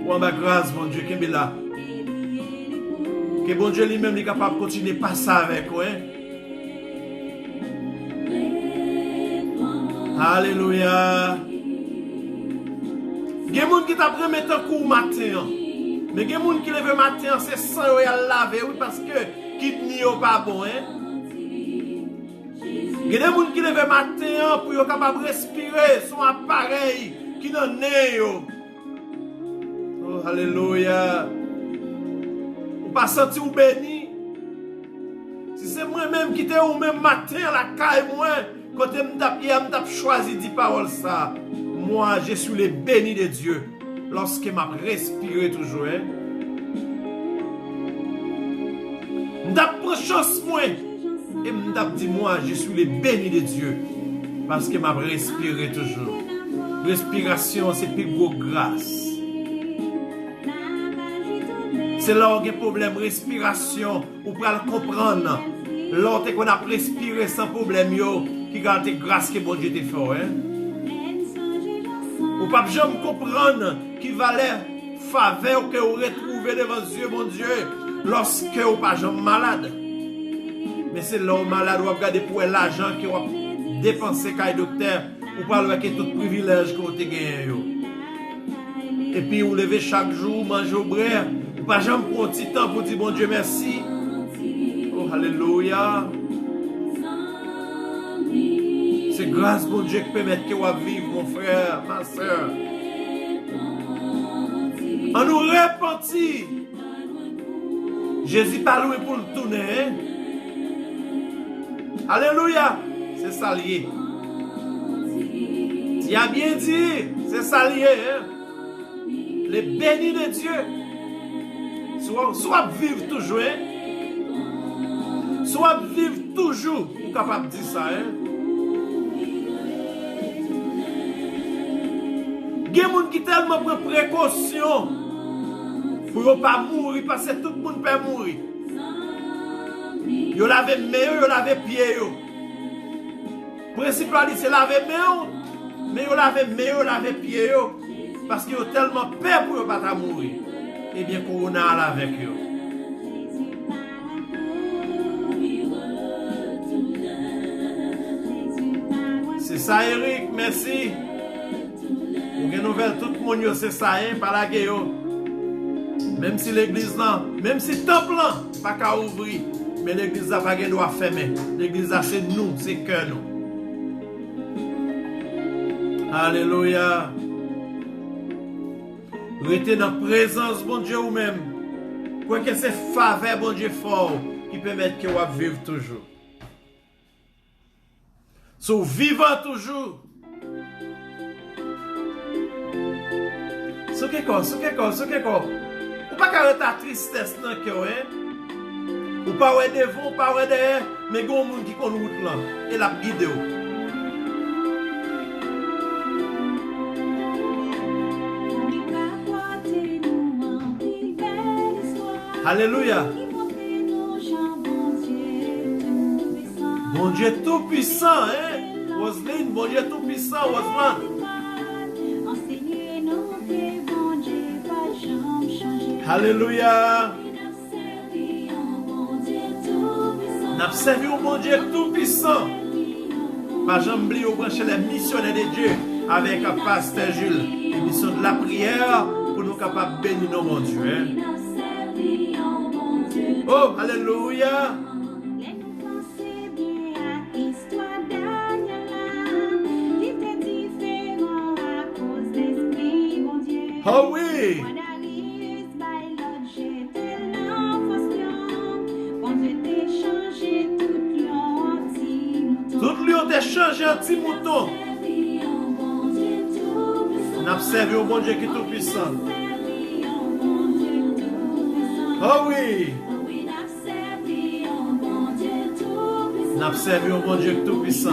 Ou en bas grâce, bon Dieu, qui est là. Que bon Dieu lui-même est capable de continuer à passer avec vous, hein. Alléluia. Il y a des gens qui t'apprennent mettre un coup matin. Mais il y a des gens qui lèvent matin, c'est sans à laver, oui, parce que kidney n'est pas bon, hein. Il y a des gens qui lèvent matin pour être capable de respirer son appareil qui n'en est. Oh, alléluia. Ou pas sentir ou béni. Si c'est moi-même qui t'ai ou même matin la caille, moi, quand je m'tap choisi dit parole ça. Moi, je suis le béni de Dieu. lorsque m'a respiré toujours. M'dap prend chance moi et m'dap dit moi je suis le béni de Dieu parce que m'a respiré toujours. Respiration c'est plus gros grâce. C'est là où il y a un problème respiration ou pour le comprendre. L'autre qu'on a respiré sans problème yo qui garde grâce que bon Dieu te fait. Ou pas jamais comprendre qui valait faveur que vous retrouvez devant Dieu, mon Dieu, lorsque vous pas jamais malade. Mais c'est là où malade, vous regardez pour l'argent que vous dépensez quand le docteur, ou pas avec tout privilège que vous avez gagné. Et puis vous levez chaque jour, mangez au bras, vous pas jamais prendre un petit temps pour dire bon Dieu merci. Oh, alléluia. C'est grâce, bon Dieu, qui permet que vous vivre, mon frère, ma soeur. On nous repentit. Jésus pas loin pour le tourner. Hein? Alléluia. C'est ça lié. Tu as bien dit. C'est ça lié. Hein? Les bénis de Dieu. Soit vivre toujours. Hein? Soit vivre toujours. Vous êtes capable de dire ça. Hein? Il y a des gens qui tellement prennent précaution pour ne pas mourir parce que tout le monde peut mourir. Ils lavent main, ils lavent pied. Le principal c'est laver main, mais ils lavent main, ils lavent pied parce qu'ils ont tellement peur pour ne pas mourir. Eh bien, Corona est avec eux. C'est ça, Eric, merci. Pour que nouvelle tout le monde c'est ça par la guerre. Même si l'église là, même si le temple là pas qu'à ouvrir, mais l'église là pas qu'à doit fermer. L'église là c'est nous, c'est que nous. Alléluia. Restez dans la présence bon Dieu ou même. Quoi que c'est faveur bon Dieu fort qui permet que vous vivre toujours. So vivant toujours. Ce qui est quoi? Ou pas qu'à ta tristesse dans le cœur, hein? Ou pas ouais devant, ou pas ouais derrière, mais il y a un monde qui connaît route là, et la guide. Alléluia. Bon Dieu tout puissant, hein? Roselyne, bon Dieu tout puissant, Roselyne. Alléluia. N'a servi au bon Dieu tout puissant. Pas jamais oublier au brancher les missionnaires de Dieu avec le pasteur Jules. Émission de la prière pour nous capables de bénir nos mon Dieu. Hein? Oh, alléluia. Oh oui. Tout lion t'a changé un petit mouton. On a servi au bon Dieu qui est tout puissant. Oh oui. On a servi au bon Dieu qui est tout puissant.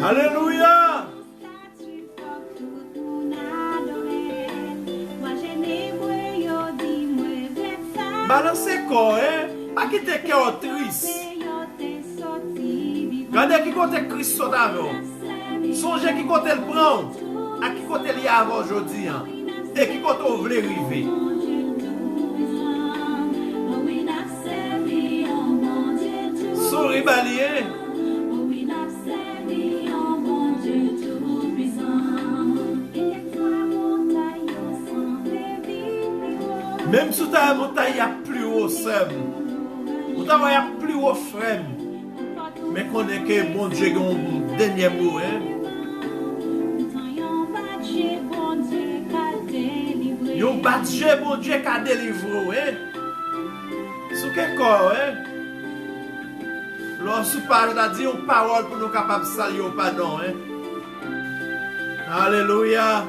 Alléluia. Balancez quoi, hein? Pas quitter cœur triste. Regardez qui côté Christ saute avant. Songez qui côté le prend. À qui côté il y a avant aujourd'hui. Et qui côté vous voulez arriver. Souris balier. Même si tu as une montagne, il y a plus haut sem. Ou tu as plus haut frère. Mais qu'on est que bon Dieu a un dernier mot. Yon badge bon Dieu qui a délivré. Sous quel corps, Lorsque parle a dit une parole pour nous capables de saluer au pardon. Hein? Alléluia.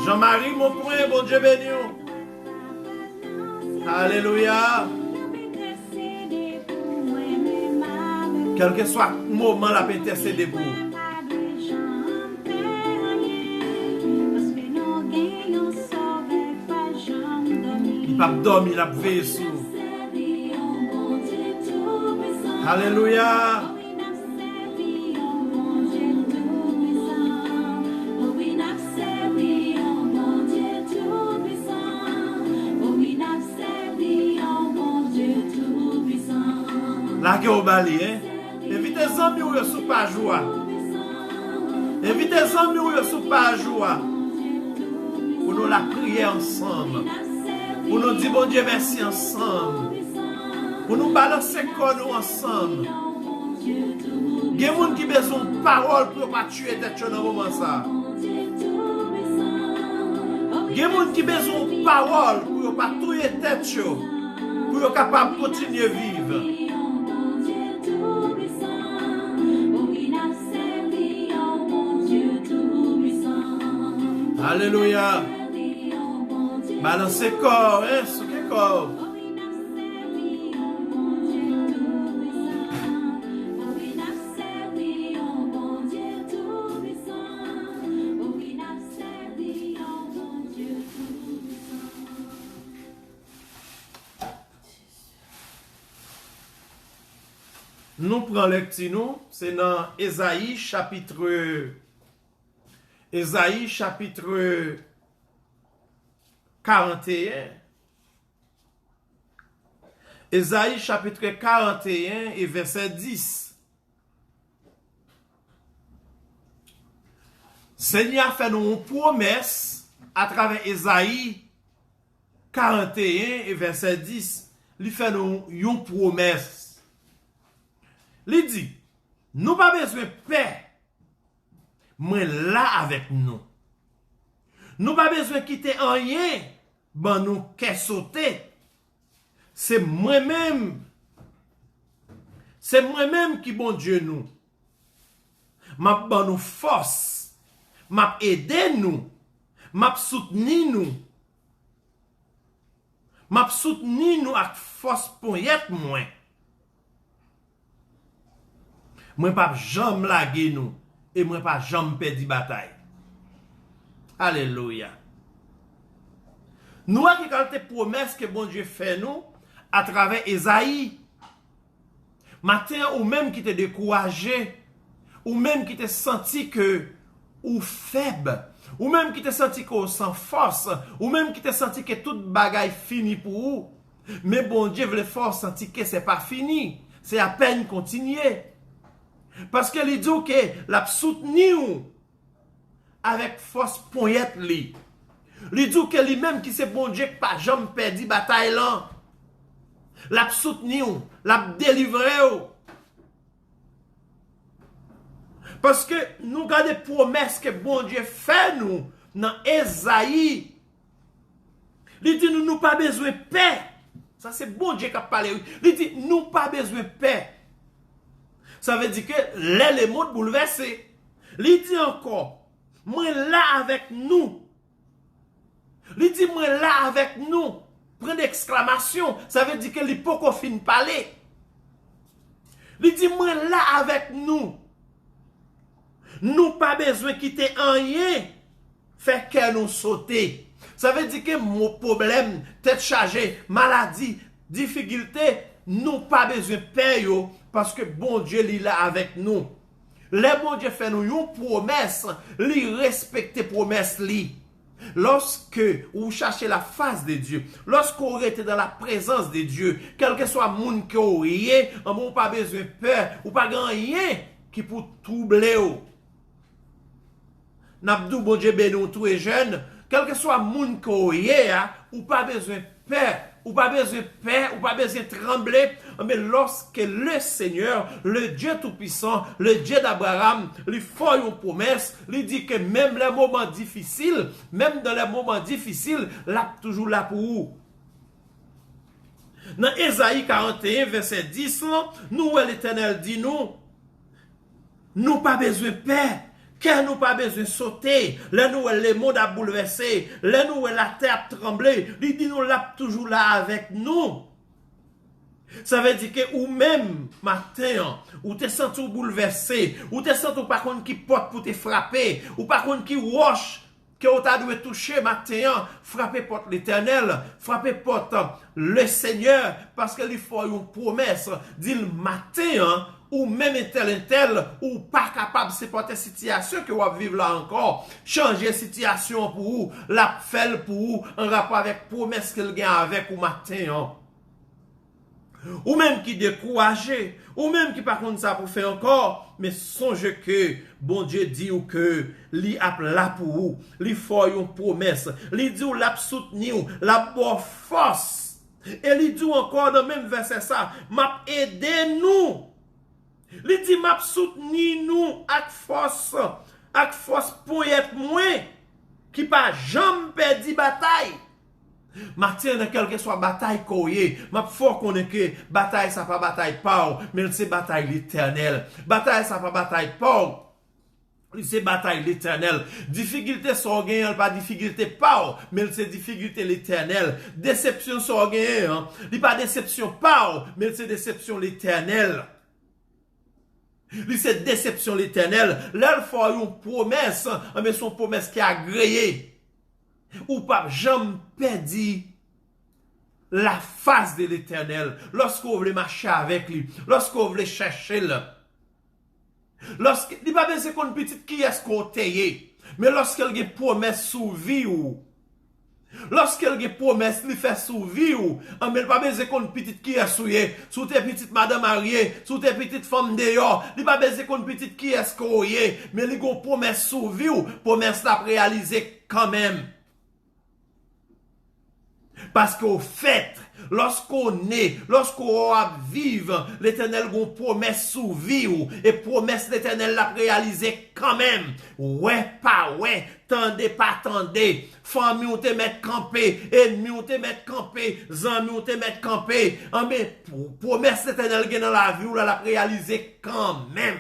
Jean-Marie, mon point, bon Dieu béni. Alléluia. Quel que soit le moment, la paix intercéder pour. Il va dormir, il va veiller sur. Alléluia. Là que au bali, hein? Invitez les amis ou sous pas joie. Invitez les amis ou sous pas joie. Pour nous la prier ensemble. Pour nous dire bon Dieu merci ensemble. Pour nous balancer corps nous ensemble. Il y a des gens qui ont besoin de paroles pour ne pas tuer tête dans le moment ça. Il y a des gens qui ont besoin de paroles pour ne pas tuer tête pour être capable de continuer à vivre. Alléluia. Balancez corps, hein, sous quel corps? Nous prenons lecture, c'est dans Ésaïe chapitre 41. Ésaïe chapitre 41 et verset 10. Seigneur fait nous une promesse à travers Ésaïe 41 et verset 10. Il fait nous une promesse. Il dit, nous pas besoin de paix, mais là avec nous. Nous pas besoin de quitter rien, ben nous qu'est sauter. C'est moi-même qui bon Dieu nous. M'a ban nous force, m'a aider nous, m'a soutenir nous. M'a soutenir nous avec force pour y être moins. Moi pas jamais laguer nous et moi pas jamais perdre bataille. Alléluia. Nous avons quelques promesses que bon Dieu fait nous à travers Ésaïe. Matin ou même qui te découragé, ou même qui te senti que ou faible, ou même qui te senti que sans force, ou même qui te senti que toute bagaille fini pour vous. Mais bon Dieu veut faire sentir que c'est pas fini, c'est à peine continuer. Parce que il dit que la soutenu avec force poignette li. Il dit que lui-même qui c'est bon Dieu qui pas jamais perdu bataille là. La soutenu, la délivré. Parce que nous avons des promesses que bon Dieu fait nous dans Ésaïe. Il dit nous pas besoin de paix. Ça c'est bon Dieu qui a parlé. Il dit nous pas besoin de paix. Ça veut dire que les mondes bouleversés. Il dit encore, moi là avec nous. Il dit moi là avec nous. Prends d'exclamation. Ça veut dire que il peut qu'on finisse parler. Il dit moi là avec nous. Nous pas besoin de quitter rien. Fait que nous sauter. Ça veut dire que mon problème, tête chargée, maladie, difficulté, nous pas besoin de payer. Parce que bon Dieu est là avec nous. Le bon Dieu fait nous une promesse, il respecte promesse li. Lorsque vous cherchez la face de Dieu, lorsque vous êtes dans la présence de Dieu, quel que soit le monde que vous ayez, vous n'avez pas besoin de peur, ou pas rien qui peut troubler. N'abdou bon Dieu béni tous les jeunes, quel que soit le monde que vous ayez, ou pas besoin de peur. Ou pas besoin de peur, ou pas besoin de trembler, mais lorsque le Seigneur, le Dieu Tout-Puissant, le Dieu d'Abraham, lui fait une promesse, lui dit que même les moments difficiles, même dans les moments difficiles, là toujours là pour vous. Dans Ésaïe 41, verset 10, nous, l'Éternel dit nous pas besoin de paix, car nous pas besoin de sauter. Là, nous, le monde a bouleversé. Là, nous, la terre a tremblé. Il dit nous, là, toujours là avec nous. Ça veut dire que ou même matin, ou te sens bouleversé, ou te sens par contre qui porte pour te frapper, ou par contre qui wash, que vous avez touché matin, frapper porte l'Éternel, frapper porte le Seigneur, parce qu'il faut une promesse, dit le matin, ou même tel, ou pas capable de supporter situation que vous vivez là encore, changer situation pour vous, la faire pour vous, en rapport avec promesse qu'il gagne avec vous matin. Ou même qui découragé, ou même qui par contre ça pour faire encore, mais songez que bon Dieu dit ou que li ap là pour vous, li faut une promesse, li dit ou l'a soutenir, la bonne force. Et li dit encore dans le même verset ça, m'a aidé nous. Li dit m'a soutenir nous avec force pour être moins qui pas jamais perdu bataille. Matin, dans quelque soit bataille koye, m'a fort connaît que bataille ça pas bataille pas, mais c'est bataille l'éternel. Bataille ça pas bataille pas, c'est bataille l'éternel. Difficulté soit gagne, pas difficulté pas, mais c'est difficulté l'éternel. Déception soit gagne, il pas déception pas, mais c'est déception l'éternel. C'est déception l'éternel. Là, il faut une promesse, mais son promesse qui a agréé. Ou pas jamais perdu la face de l'Éternel lorsqu'on veut marcher avec lui, lorsqu'on veut chercher là. Lorsqu'il n'y a pas besoin qu'on petite qui est-ce qu'on taille, mais lorsqu'il y a une promesse sous vie ou lorsqu'il y a une promesse lui fait sous vie ou mais il n'y a pas besoin qu'on petite qui est sous tes petites madame mariée, sous tes petites femmes dehors, il n'y a pas besoin qu'on petite qui est-ce qu'on y, mais il y a une promesse sous vie ou promesse la réaliser quand même. Parce qu'au fait, lorsqu'on est, lorsqu'on vive, l'Éternel a une promesse sous vie et promesse l'Éternel l'a réalisé quand même. Ouais, pas ouais, tendez, pas tendez. Famille ou te mettre campé, ennemi ou te mettre campé, zami ou te mettre campé. Mais promesse l'Éternel qui est dans la vie ou l'a réalisé quand même.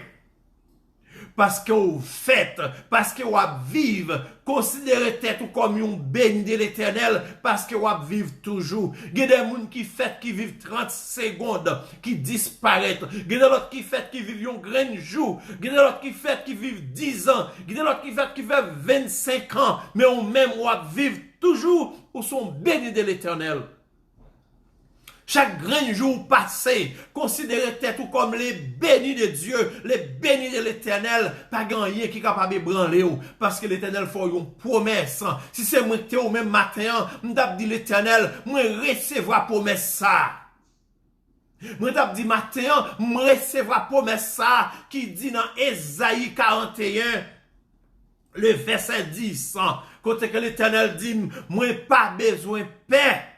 Parce que vous faites, parce que vous vivez, considérez tête comme un béni de l'Éternel, parce que vous vivez toujours. Il y a des gens qui fêtent, qui vivent 30 secondes, qui disparaissent. Il y a des autres qui fêtent, qui vivent un grand jour. Il y a des autres qui fêtent, qui vivent 10 ans. Il y a des autres qui fêtent, qui vivent 25 ans. Mais ou même, vous vivez toujours, ou sont bénis de l'Éternel. Chaque grand jour passé, considérez tête comme les bénis de Dieu, les bénis de l'Éternel, pas gagné qui est capable de branler parce que l'Éternel fait une promesse. Si c'est moi qui au même matin, m'tap dit l'Éternel, moi recevoir promesse ça. Moi t'ap dit matin, moi recevoir promesse ça qui dit dans Ésaïe 41 le verset 10, côté que l'Éternel dit moi pas besoin de paix.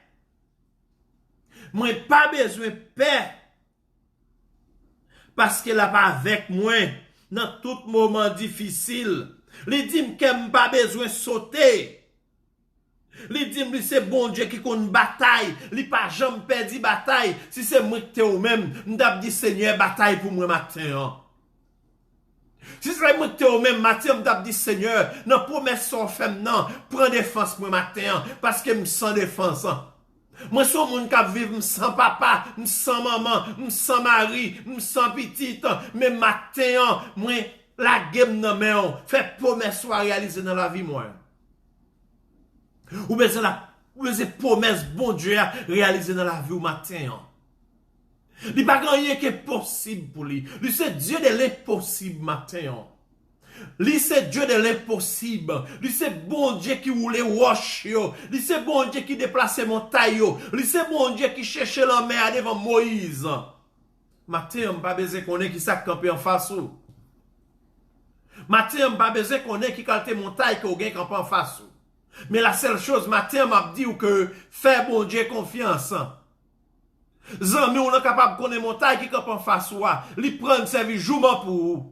Moi pas besoin de paix. Parce qu'elle n'a pas avec moi dans tout moment difficile. Il dit que pas besoin de sauter. Il dit que c'est bon Dieu qui compte bataille. Il pas jamais perdu bataille. Si c'est moi qui ou même, m'dap dit Seigneur bataille pour moi matin. Si c'est moi qui ou même matin, m'dap dit Seigneur, non promesse son femme non, prends défense pour matin parce que me sans défense. Moi, suis un monde qui vit sans papa, sans maman, sans mari, sans petite, mais matin, moi, la game non mais on fait promesse soit réalisée dans la vie, moi. Ou bien c'est promesse, bon Dieu, réalisée dans la vie, au matin. Il n'y a pas rien qui est possible pour lui. Lui, c'est Dieu de l'impossible, matin. Lui c'est Dieu de l'impossible. Lui c'est bon Dieu qui roule roche yo. Lui c'est bon Dieu qui déplace montagne yo. Lui c'est bon Dieu qui cherche la mer devant Moïse. Matin on pas besoin connaître qui ça camper en face ou. Matin on pas besoin connaître qui calte montagne qui gagne camper en face ou. Mais la seule chose matin m'a dit que faire bon Dieu confiance. Zami on est capable connaître montagne qui campe en face ou. Li prendre service jour pour vous.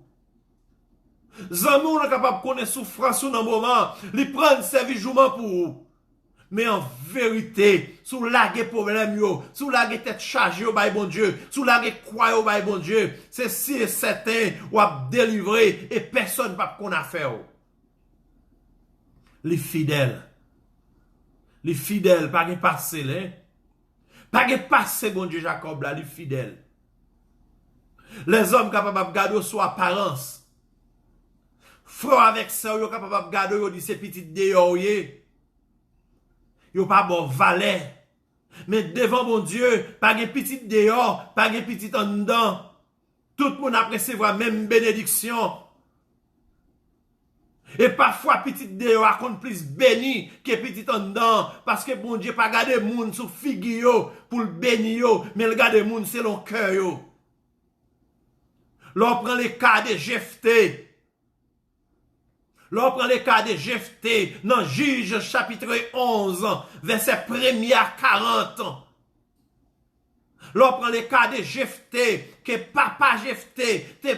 Zami on est capable de connaître souffrance dans le moment, li prendre service jour pour vous. Mais en vérité, sous la problème yo, sous la tête chargée au bon Dieu, sous la croix au bon Dieu, c'est si et certain ou a délivré et personne pas qu'on a fait. Les fidèles, pas de passé là. Pas de passé bon Dieu Jacob là, les fidèles. Les hommes capables de garder sous apparence. Frère avec ça, yo capable de garder yo dit c'est petit dehors. Yo pas bon valet. Mais devant mon Dieu, pas de petit dehors, pas de petit en dedans. Tout le monde a recevoir même bénédiction. Et parfois, petit dehors a compte plus béni que petit en dedans. Parce que bon Dieu pas garder moun sous figure pour le bénir, mais le garder moun selon cœur yo. L'on prend les cas de Jephthé. L'on prend les cas de Jephthé dans Juge chapitre 11, verset 1er à 40. L'on prend les cas de Jephthé, que papa Jephthé te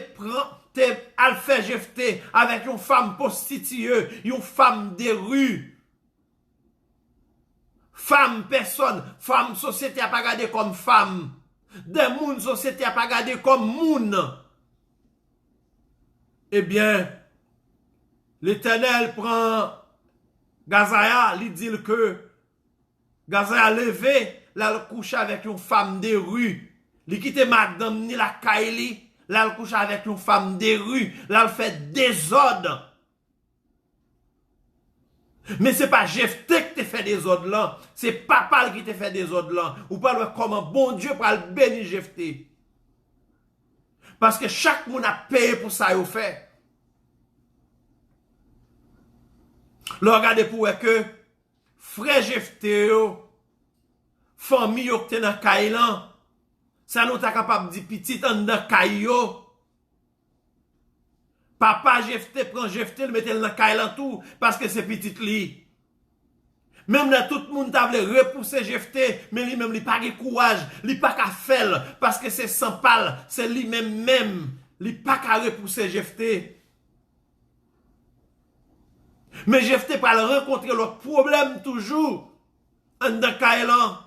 fait Jephthé avec une femme prostituée, une femme des rues. Femme personne, femme société a pas regardé comme femme. Des moun société a pas regardé comme moun. Eh bien, l'Éternel prend Gazaya, il dit que Gazaya levé, là il couche avec une femme des rues. Il quitte madame ni la Kaili, là il couche avec une femme des rues, là il fait désordre. Mais c'est pas Jephthé qui te fait des ordres là, c'est papa qui te fait des ordres là. Ou pas le comment bon Dieu pour le bénir Jephthé. Parce que chaque monde a payé pour ça il fait. Le regardez pour que frère Jephthé famille yo te dans Kailan, ça nous ta capable di petit en dans Kayo. Papa Jephthé prend Jephthé le mettait dans Kailan tout parce que c'est petit li. Même là tout le monde t'a voulu repousser Jephthé, mais lui même il pas de courage, il pas qu'à faire parce que c'est sans pal, c'est lui même, il pas qu'à repousser Jephthé. Mais Jephthé pas rencontrer le problème toujours en dans Kailan.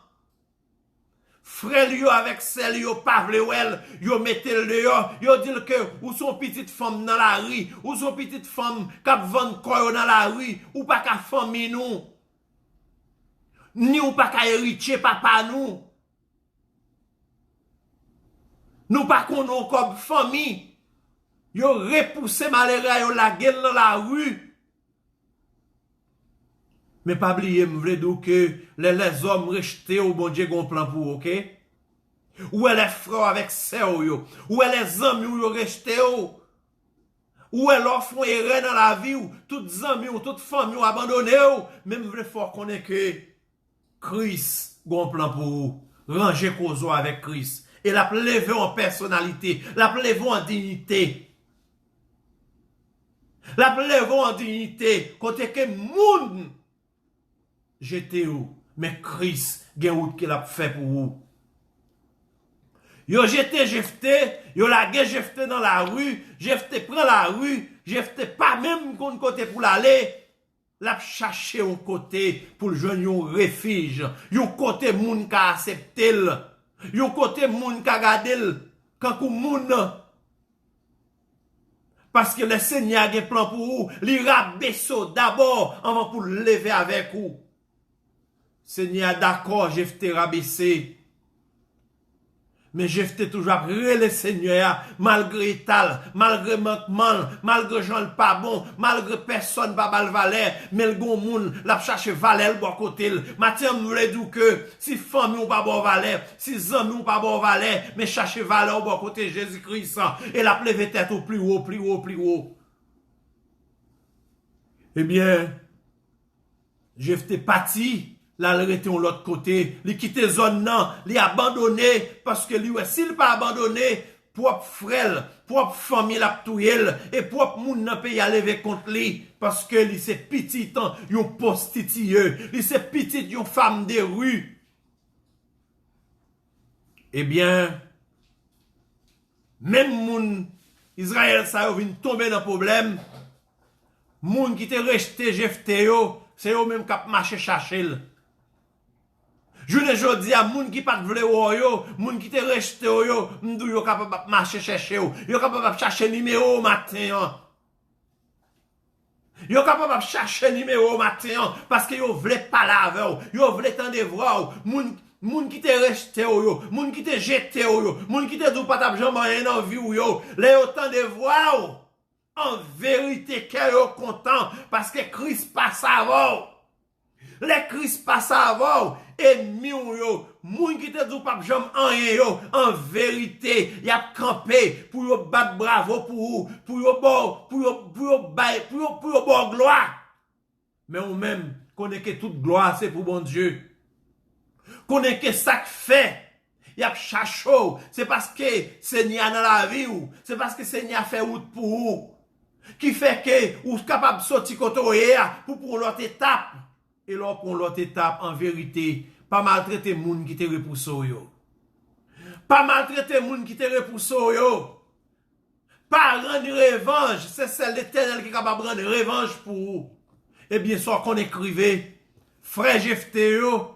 Frère yo avec celle yo pas vle wel, yo mette le dehors, yo dit que ou son petite femme dans la rue, ou son petite femme k'ap vendre koyo dans la rue, ou pas ka famille nous. Ni ou pas ka héritier papa nous. Nous pas konon comme famille. Yo repoussé malheureux yo la gueule dans la rue. Mais pas oublier, m'vle dire que les hommes rejetés au bon Dieu gon plan pour, ok? Ou les frères avec sœur yo, ou les amis yo rejetés ou l'offre erreur dans la vie ou toutes amis ou toute famille abandonné ou, même m'vle fort connaître que Christ gon plan pour vous. Ranger causo avec Christ et la lever en personnalité, la lever en dignité. La lever en dignité côté que monde j'étais où, mais Christ, gen ou qu'il a fait pour vous. Yo j'étais Jephthé, yo la gen Jephthé dans la rue, Jephthé prend la rue, Jephthé pas même qu'on côté pour l'aller, l'a chercher un côté pour le joindre un refuge, un côté moun ka accepter, un côté moun ka garder quand kou moun. Parce que le Seigneur a un plan pour vous, il rabaisse d'abord avant pour lever avec vous. Seigneur, d'accord, Jephthé rabaissé. Mais Jephthé toujours après le Seigneur, malgré tal, malgré manquement, malgré gens pas bon, malgré personne pas bal valet, mais le bon monde, l'a cherché valet le bon côté. Mathieu me voulait dire que si famille ou pas bon valet, si amis ou pas bon valet, mais chercher valet au bon côté Jésus-Christ, et la plève tête au plus haut, plus haut, plus haut. Eh bien, Jephthé parti. Là, il était de l'autre côté, il quitté zone non, il abandonné, parce que lui, s'il pas abandonné, propre frère, propre famille la touyer, et propre moun nan pays à lever contre lui, parce que lui c'est petit, yon prostitué, lui c'est petit, yon femme des rues. Eh bien, même moun, Israël, ça vient tomber dans le problème, moun qui te rejeté Jephthé, c'est eux même qui marché chercher. Je ne jodi à moun qui pas vle yo, moun qui te rejeté yo, m'dou yo capable marcher chercher yo capable chercher numéro matin. Yo capable chercher numéro matin parce que yo vle parler avec yo vle tande voir moun qui te rejeté yo, moun qui te jeté yo, moun qui te dou pas t'a jamais rien en vie yo, les autant de voir en vérité que yo content parce que Christ passe avant. Les Christ passe avant ennemi yo, moun qui te dou pas jamais rien yo, en vérité, y a campé pour yo battre bravo pour yo bon gloire. Mais ou même connaît que toute gloire c'est pour bon Dieu. Connaît que ça fait y a chacho, c'est parce que Seigneur dans la vie ou c'est parce que Seigneur fait route pour vous qui fait que ou capable sortir côté pour l'autre étape et là pour l'autre étape en vérité pas maltraiter moun qui te repousse yo. Pas maltraiter moun qui te repousse yo. Pas rendre revanche, c'est celle d'Éternel qui est capable de rendre revanche pour vous. Et bien sûr qu'on écrivait frère Jephté yo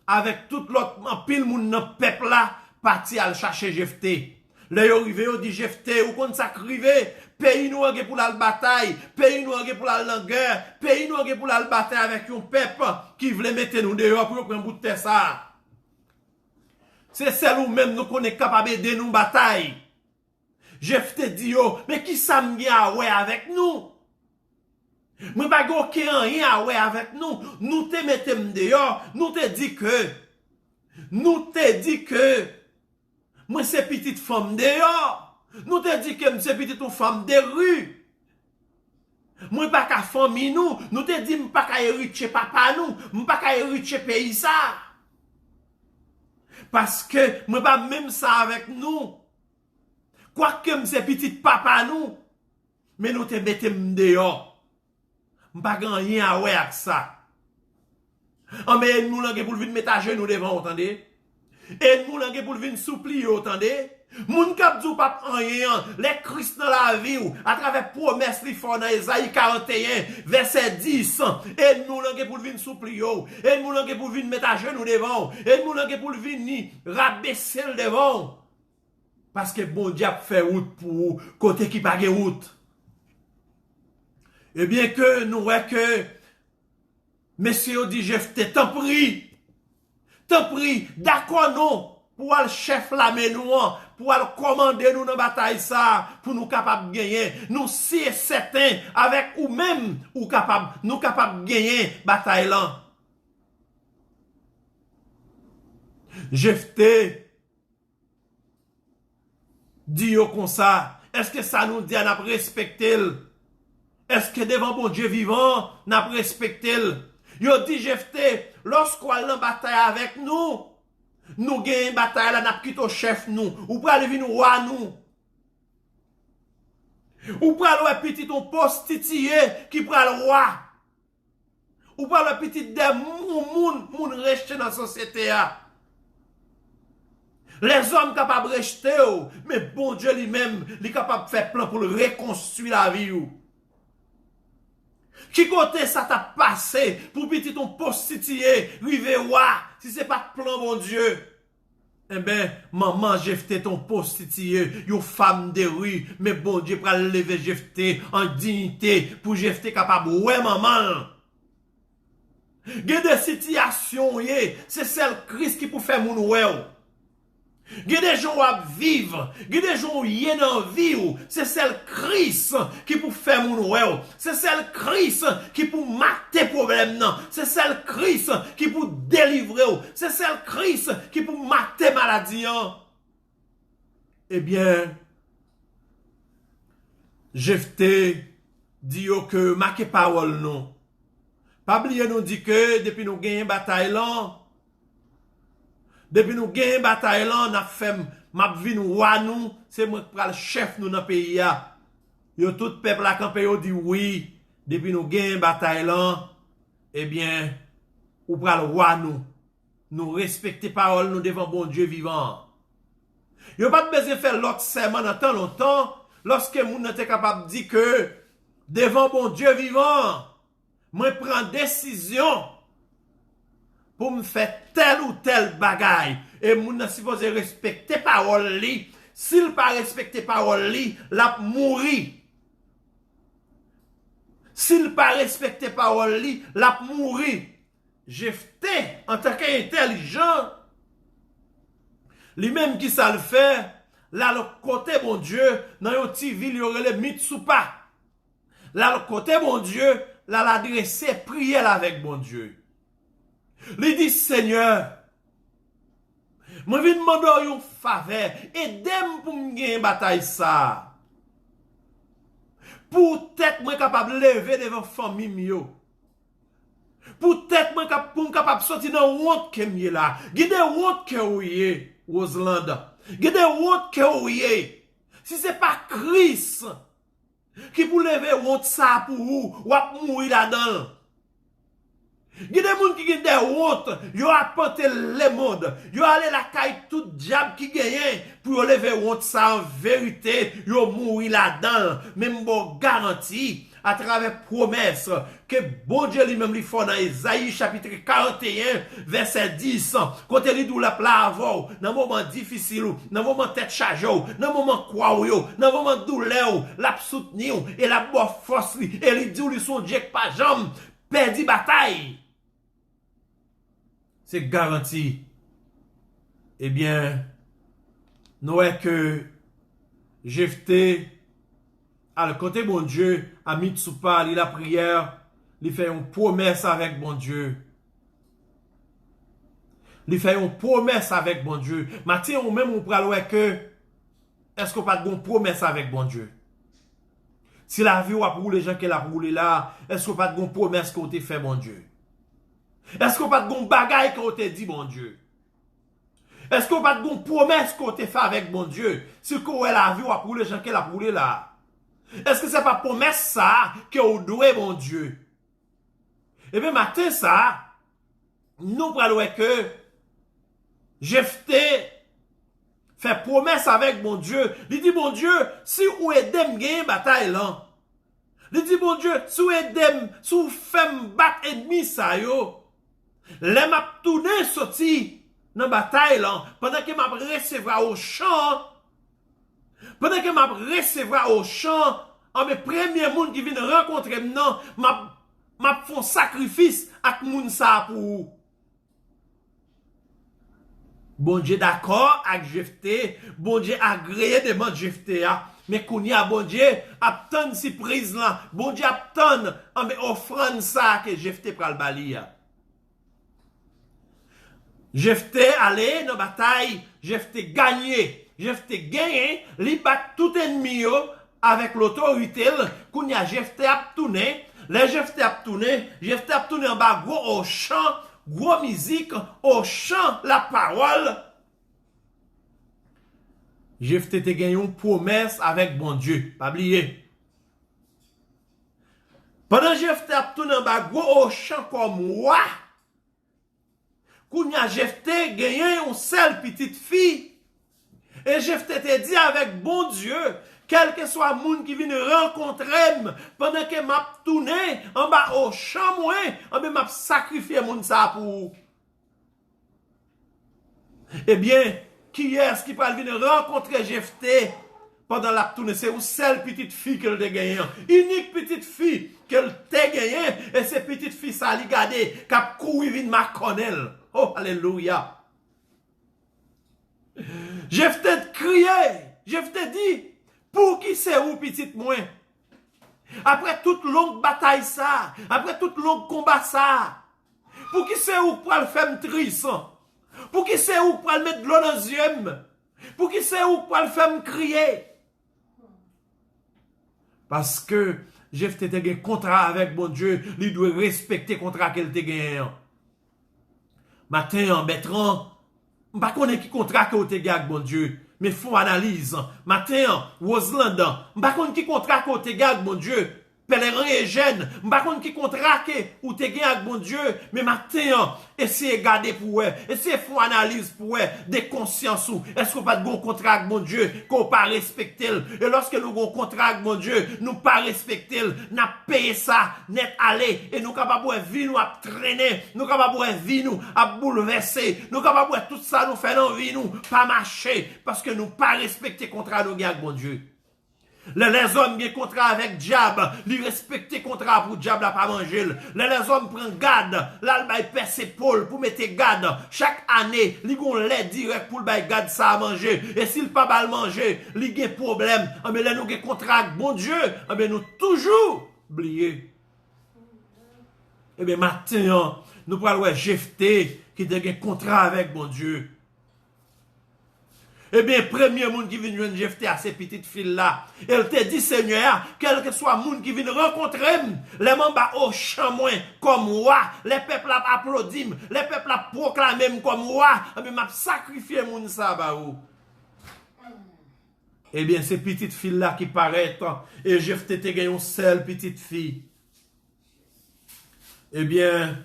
avec tout l'autre pile moun dans peuple là parti à chercher Jephté. Là yo rivé yo dit Jephté ou kon ça crivé pays nous pour la bataille, pays nous pour la guerre, pays nous pour la bataille avec un peuple qui voulait mettre nous dehors pour prendre bout de terre ça. C'est celle où même nous connaît capable d'aider nous bataille. Jephté dit yo, mais qui ça m'gien ouais avec nous? Moi pas aucun rien ouais avec nous. Nous te mettons dehors, nous te dit que moi c'est petite femme dehors. Nous te dit que c'est petite femme de rue. Moi pas qu'à famille nous te dit pas qu'à hériter papa nous, pas qu'à hériter pays ça. Parce que moi pas même ça avec nous. Quoique c'est petite papa nous, mais nous te mettons dehors. M'pas rien à ouais avec ça. En mais nous langue pour venir mettre à genoux devant, entendez? Et nous langue pour venir supplier, entendez? Moun kap dou pas rien, les Christ dans la vie ou à travers promesse li fort dans Ésaïe 41 verset 10. Et nous langue pour venir supplier, et nous langue pour venir mettre à genoux devant, et nous langue pour venir rabaisser le devant. Parce que bon Dieu fait route pour côté qui pas de route. Et bien que nous voyons que Monsieur dit Jephté, tant pris, d'accord non, pour le chef la nous, pour le commander nous dans la bataille ça, pour nous capables de gagner. Nous si certains avec ou même ou capable, nous capables de gagner bataille là. Jephté dit yo comme ça, est-ce que ça nous dit à nous respecter? Est-ce que devant bon Dieu vivant, n'a respecté? Yo dit Jephté, lorsqu'on a une bataille avec nous gagnons une bataille là, n'a quitté au chef nous, ou pour aller venir roi nous. Ou pour aller petit ton postitier qui prend le roi. Ou pour aller petit des moun resté dans la société. Les hommes capables de rester, mais bon Dieu lui-même, il est capable de faire plan pour le reconstruire la vie. Qui côté ça t'a passé pour petit ton postitier, rive roi, si c'est pas plan bon Dieu? Eh ben, maman Jephté ton postitier, yon femme de rue, mais bon Dieu pral lever Jephté en dignité pour Jephté capable, ouais maman. Gen des situations, c'est celle Christ qui peut faire moun ouais. Gen des gens à vivre, gen des gens y dans vie, c'est celle Christ qui peut faire moun ouais, c'est celle Christ qui peut mater problème non, c'est celle Christ qui peut délivrer, c'est celle Christ qui peut mater maladie. Eh bien, Jephté dit que marqué parole non. Pas oublier nous dit que depuis nous gagnons bataille là, depuis nous gagnons bataille là, n'a fait m'a vu nous roi nous, c'est moi qui le chef nous dans le pays là. Yo tout peuple la campé yo dit oui, depuis nous gagnons bataille là, eh bien, ou pral roi nous. Nous respecter parole nous devant bon Dieu vivant. Yo pas besoin faire l'autre serment dans tant longtemps lorsque moun n'était capable de dire que devant bon Dieu vivant, moi prends décision pour me faire tel ou tel bagaille. Et moun nan supposé respecter parole li. S'il pas respecter parole li, la mouri. S'il pas respecter parole li, la mouri. Jephté, en tant qu'intelligent, lui-même qui ça le fait, là le côté bon Dieu, dans yon ti ville yon rele Mitsupa. Là le côté bon Dieu, là l'adresser prière avec bon Dieu. Il dit Seigneur, moi vinn demander yon faveur, aidez-moi pour me gagner bataille ça. Pour tête moi capable lever devant famille mio. Pour tête moi capable sortir dans honte que m'y là. Gide honte que ouye Roselanda. Gide honte que ouye. Si c'est pas Christ qui pour lever honte ça pour ou ap mourir là-dedans. Gide moun qui gide honte, yo apporté le monde. Yo allé la caille tout diable qui gagne pour lever honte ça en vérité, yo mourir là-dedans. Même bon garantie à travers promesse que bon Dieu lui-même lui fait dans Isaïe chapitre 41 verset 10 quand il dit la plavo dans moment difficile dans moment tête chargée dans moment quoi dans moment douleur la soutenir et la bonne force et il dit lui son Dieu pas jamais perdu bataille. C'est garanti. Eh bien nous est que Jephté à le côté bon Dieu, à Mitsupa, il la prière, il fait une promesse avec bon Dieu. Il fait une promesse avec bon Dieu. Maintenant, ou même on parle que, est-ce qu'on pas de promesse avec bon Dieu? Si la vie ou a pour les gens qu'elle a roulé là, est-ce qu'on pas de promesse qu'on t'a fait bon Dieu? Est-ce qu'on pas de bagaille qu'on t'a dit bon Dieu? Est-ce qu'on pas de promesse qu'on t'a fait avec bon Dieu? Si qu'on a la vie ou a pour les gens qu'elle a roulé là? Est-ce que c'est pas promesse ça que vous doit mon Dieu? Et bien matin ça, nous parlons que Jephté fait promesse avec mon Dieu. Il dit mon Dieu, si vous aidez me gagner bataille là. Il dit mon Dieu, si vous aidez, si vous faites battre ennemi ça yo, les m'a tourner sorti dans bataille là pendant que m'a recevoir au champ. Pendant que m'a recevoir au champ, en mes premiers monde qui viennent rencontrer maintenant, m'a font sacrifice à moun ça pour. Bon Dieu d'accord avec Jephté, bon Dieu agréé demande Jephté mais qu'on y a bon Dieu attend si prise là, bon Dieu attend en mes offrande ça que Jephté pral bali. Jephté allé dans bataille, Jephté gagné. Jephté gagné, li bat tout ennemi avec l'autorité, qu'on y a Jephté a tourné, les Jephté a tourné en bas gros au chant, gros musique, au chant, la parole. Jephté te gagné une promesse avec bon Dieu, pas oublier. Pendant Jephté a tourné en bas gros au chant comme moi, qu'on y a Jephté gagné une seule petite fille. Et Jephté te dit avec bon Dieu, quel que soit le monde qui vient rencontrer, pendant que m'a tourné en bas au champ, en bas m'a sacrifié mon ça pour. Eh bien, qui est-ce qui peut venir rencontrer Jephté pendant la tournée? C'est une seule petite fille qu'elle a gagnée. Unique petite fille qu'elle a gagnée. Et cette petite fille, ça a regardé, qui a couru vin ma connaît. Oh, alléluia. Jephté crié, Jephté dit, pour qui c'est où petite moi? Après toute longue bataille ça, après toute longue combat ça, pour qui c'est où pour le faire triste? Pour qui c'est où pour le mettre de l'eau dans les yeux? Pour qui c'est où pour le faire crier? Parce que Jephté a un contrat avec bon Dieu, il doit respecter le contrat qu'elle a gagné. Matin en Bertrand, je ne sais pas qui contrat que vous avez avec bon Dieu, mais faut analyse. Matin, Roselanda, je ne sais pas qui contrat que vous avez avec bon Dieu. pèlerin et jeune, m'pa konn qui contrat ou te gen avec bon Dieu, mais matin, essayez de garder pour eux, essayez de faire analyse pour eux, des consciences ou, est-ce qu'on pas de bon contrat avec bon Dieu, qu'on pas respecter, et lorsque nous avons contrat avec bon Dieu, nous pas respecter, n'a payé ça, net aller, et nous capable de vie nous à traîner, nous capable de vie nous à bouleverser, nous capable de tout ça nous faire dans vie nous, pas marcher, parce que nous pas respecter contrat nous avec bon Dieu. Les hommes qui ont contrat avec diable, ils respectent contrat pour diable à pas manger. Les hommes prennent garde, là ils pèse épaule pour mettre garde. Chaque année, ils ont l'aide direct pour le garde ça à manger. Et s'il pas mal manger, ils ont problème. Mais là nous avons contrat avec bon Dieu, mais nous toujours oublier. Et bien maintenant, nous parlons de Jephthé qui a un contrat avec bon Dieu. Eh bien, premier monde qui vient joindre Jephthé à ces petites filles là, elle te dit, Seigneur, quel que soit le monde qui vient rencontrer, les membres au chamois comme roi, les peuples applaudissent, les peuples proclament comme roi, mais m'a sacrifié moun ça ba ou. Eh bien, ces petites filles là qui paraissent, et Jephthé te gagne une seule petite fille. Eh bien,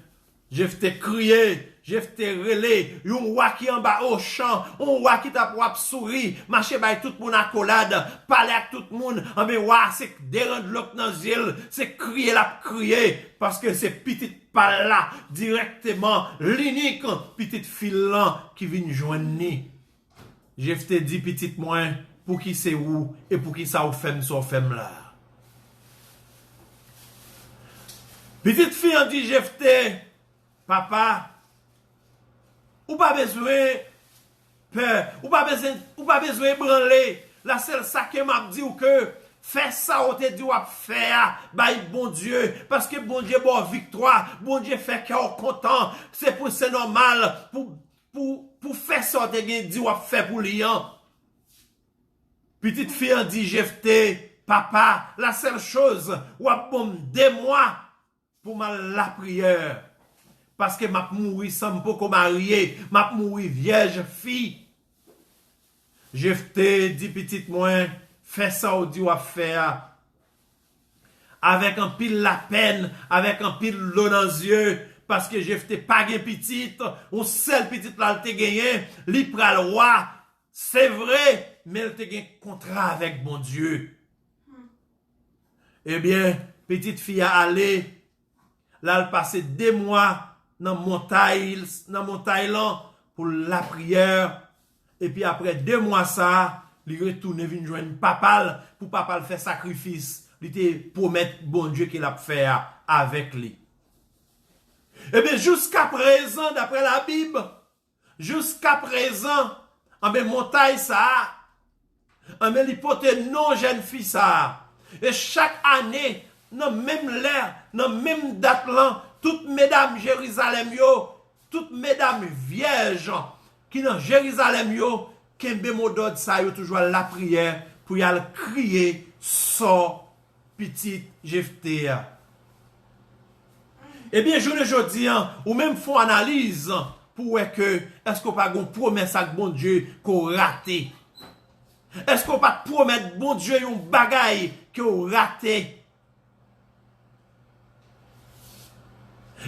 Jephthé crié, Jephthé relé, un roi qui en bas au champ, un roi qui t'a pour sourire, marcher by tout le monde accolade, parler avec tout le monde, mais roi, c'est déranger l'autre dans l'île, c'est crier la crier, parce que c'est petite pas là, directement, l'unique petite fille là qui vient joindre. Jephthé dit petite moins, pour qui c'est où, et pour qui ça ou femme sur femme là. Petite fille en dit Jephthé, papa, ou pas besoin peur, ou pas besoin branler. La seule ça que m'a dit ou que fais ça ou te dit ou faire, bye bon Dieu, parce que bon Dieu bon victoire, bon Dieu fait cœur content, c'est normal pour faire ça te dit ou faire pour lion. Petite fille en dit Jephthé, papa, la seule chose ou bon de moi pour la prière. Parce que m'a mouri sans pas marié, m'a mouri vierge fille. Jephthé dit petite moins, fais ça ou dit ou faire. Avec un pile la peine, avec un pile l'eau dans les yeux, parce que Jephthé pas gain petite, ou seul petite là te gagné, li pral roi. C'est vrai, mais elle te gain contrat avec bon Dieu. Eh bien, petite fille a allé, là elle passé 2 mois dans montagne là pour la prière et puis après 2 mois ça il retourne venir joindre papa pour papa faire sacrifice il te promettre bon Dieu qu'il a fait avec lui. Et bien jusqu'à présent d'après la Bible jusqu'à présent en ben montagne ça en ben l'hypothèse non jeune fille ça et chaque année dans même l'heure dans même date là toutes mesdames Jérusalem yo, toutes mesdames vierges qui dans Jérusalem yo, kembe modod sa yo toujours la prière pour y aller crier son petit Jephthé. Eh bien, je ne dis ou même font analyse pour que est-ce qu'on pas gon promesse avec bon Dieu qu'on raté. Est-ce qu'on pas promettre bon Dieu un bagaille qu'on raté.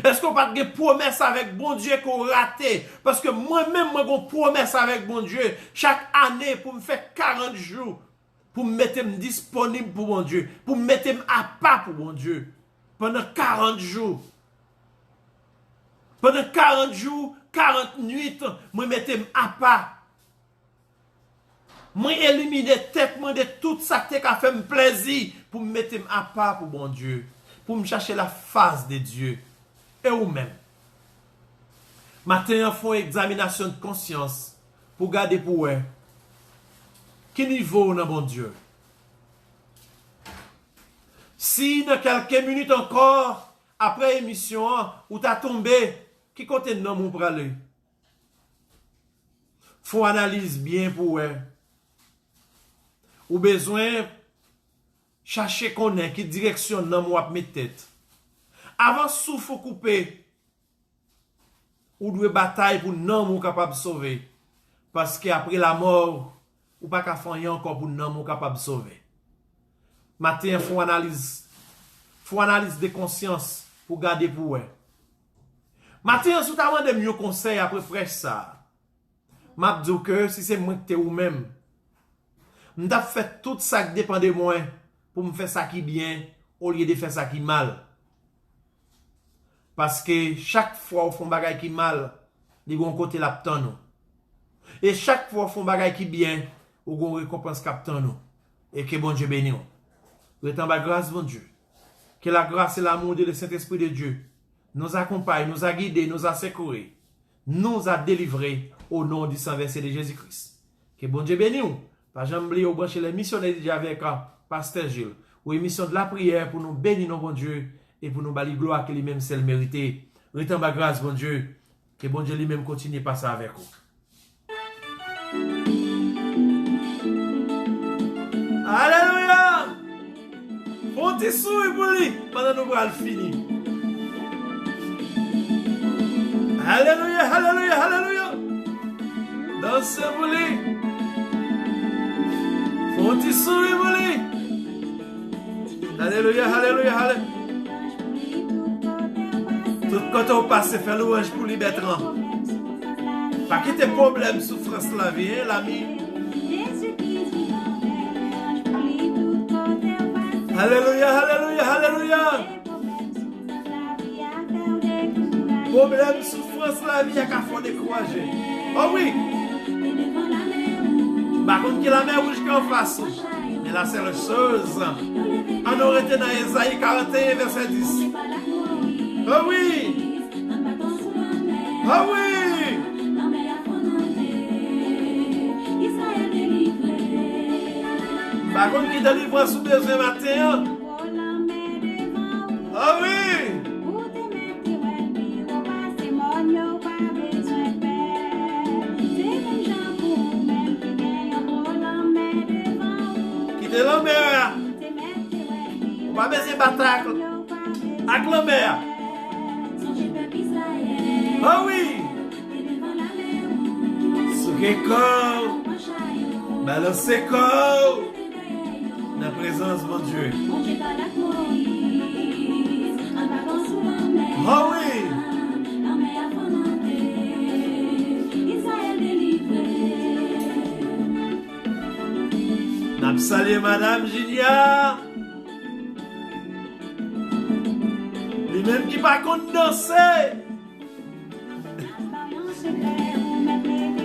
Est-ce qu'on pas de promesse avec bon Dieu qu'on raté? Parce que moi-même, moi, j'ai promesse avec bon Dieu. Chaque année, pour me faire 40 jours, pour me mettre disponible pour bon Dieu. Pour me mettre à part pour bon Dieu. Pendant 40 jours. Pendant 40 jours, 40 nuits, moi, mettre à part. Moi, éliminer tête moi de tout ça qui a fait me plaisir pour me mettre à part pour bon Dieu. Pour me chercher la face de Dieu. Et ou même. Maintenant, font examination de conscience pour garder pour eux. Quel niveau dans bon Dieu? Si dans quelques minutes encore, après l'émission, où tu as tombé, qui côté de nous pour aller? Faut analyse bien pour eux. Ou besoin chercher qu'on est, qui direction dans moi mes têtes. Avant souffle coupé, ou doit bataille pour non ou capable de sauver. Parce qu'après la mort, ou pas qu'à faire encore pour non ou capable de sauver. Matin, faut analyse faut analyse de conscience pour garder pour eux. Matin, si tu as demandé mieux conseil après fraîche ça, m'a dit que si c'est moi qui t'es ou même, m'ta fait tout ça qui dépend de moi pour me faire ça qui bien au lieu de faire ça qui mal. Parce que chaque fois on fait un bagage qui mal, il y a un côté l'aptan nous. Et chaque fois on fait un bagage qui bien, on a une récompense captant nous. Et que bon Dieu bénisse. Retant ba grâce bon Dieu. Que la grâce et l'amour de le Saint-Esprit de Dieu nous accompagne, nous a guidés, nous a secourés, nous a délivrés au nom du sang versé de Jésus-Christ. Que bon Dieu bénisse. Pas jamais oublier au brancher les missionnaires de Dieu avec Pasteur Gilles. Ou émission de la prière pour nous bénir, non bon Dieu, et pour nous bali gloire que lui-même c'est le mérité. Retant ba grâce, bon Dieu, que bon Dieu lui-même continue à passer avec vous. Alléluia! On te sourit pour lui pendant nous allons finir. Alléluia, alléluia, alléluia. Dansez pour lui. On te sourit pour lui. Alléluia, alléluia, alléluia. Tout côté au passé, fait louange pour lui, Bertrand. Pas quitter problème, souffrance la vie, hein, l'ami. Alléluia, alléluia, alléluia. Problème, souffrance la vie, il y a qu'à faire décourager. Oh oui. Par contre, que la mer rouge qu'en face. Mais la seule chose, on aurait été dans Esaïe 41, verset 10. Oh oui! Oh oui! Par contre, qui délivre sous besoin matin? Oh oui! Quittez la mer! On va baisser batacle avec la mer! Oh oui! Soukeko! Balancez corps! Dans la présence de mon Dieu. Oh oui! N'a salué Madame Ginia. Lui-même qui pas contre danser.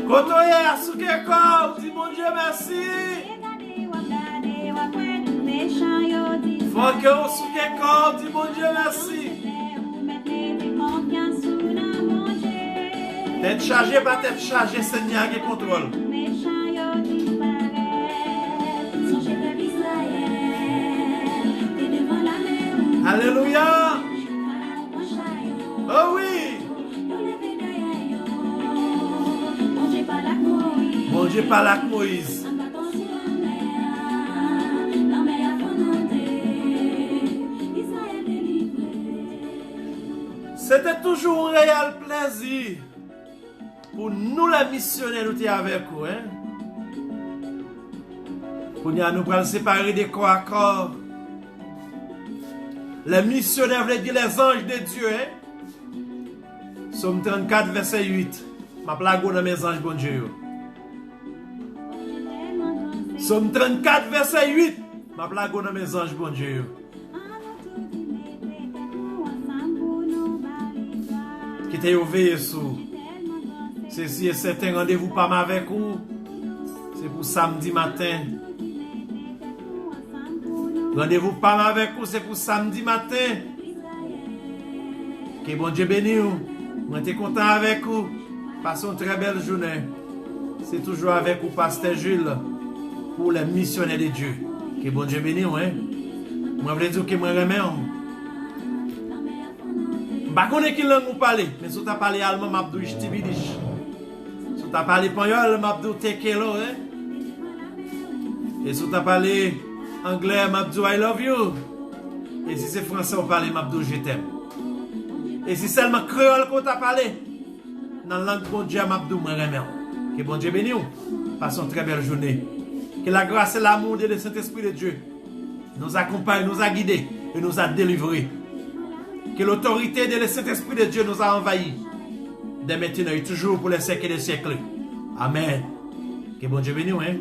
Kotoye à Soukeko, dis mon Dieu merci. Faut que on Soukeko, dis mon Dieu merci. Tête chargée, pas tête chargée, Seigneur qui contrôle. Alléluia. Oh oui. Bon Dieu parle avec Moïse. C'était toujours un réel plaisir pour nous les missionnaires nous avec vous. Hein? Pour nous allons séparer des corps à corps. Les missionnaires veulent dire les anges de Dieu. Hein? Somme 34, verset 8. Ma plague dans mes anges, bon Dieu. Somme 34, verset 8. Ma plague dans mes anges, bon Dieu. Qui t'est ouvert sous. Ceci est certain, rendez-vous pas avec vous. C'est pour samedi matin. Rendez-vous pas avec vous, c'est pour samedi matin. Que bon Dieu bénisse vous. Moi, je suis content avec vous. Passons une très belle journée. C'est toujours avec vous, Pasteur Jules, pour les missionnaires de Dieu. Que bon Dieu bénisse vous. Hein? Moi, je veux dire que moi, je remets. Je ne sais pas qui langue vous parlez, mais si vous parlez allemand, je vais vous dire si vous parlez espagnol, je vais vous tekelo. Et si vous parlez anglais, je vais vous dire I love you. Et si c'est français, vous parlez, je vais vous dire je t'aime. Et si seulement créole qu'on t'a parlé, dans la langue bon Dieu, je vais vous dire je remets. Que bon Dieu bénisse vous. Passons une très belle journée. Que la grâce et l'amour de le Saint-Esprit de Dieu nous accompagne, nous a guidés et nous a délivrés. Que l'autorité de le Saint-Esprit de Dieu nous a envahis. Dès maintenant et toujours pour les siècles et des siècles. Amen. Que bon Dieu bénisse, hein.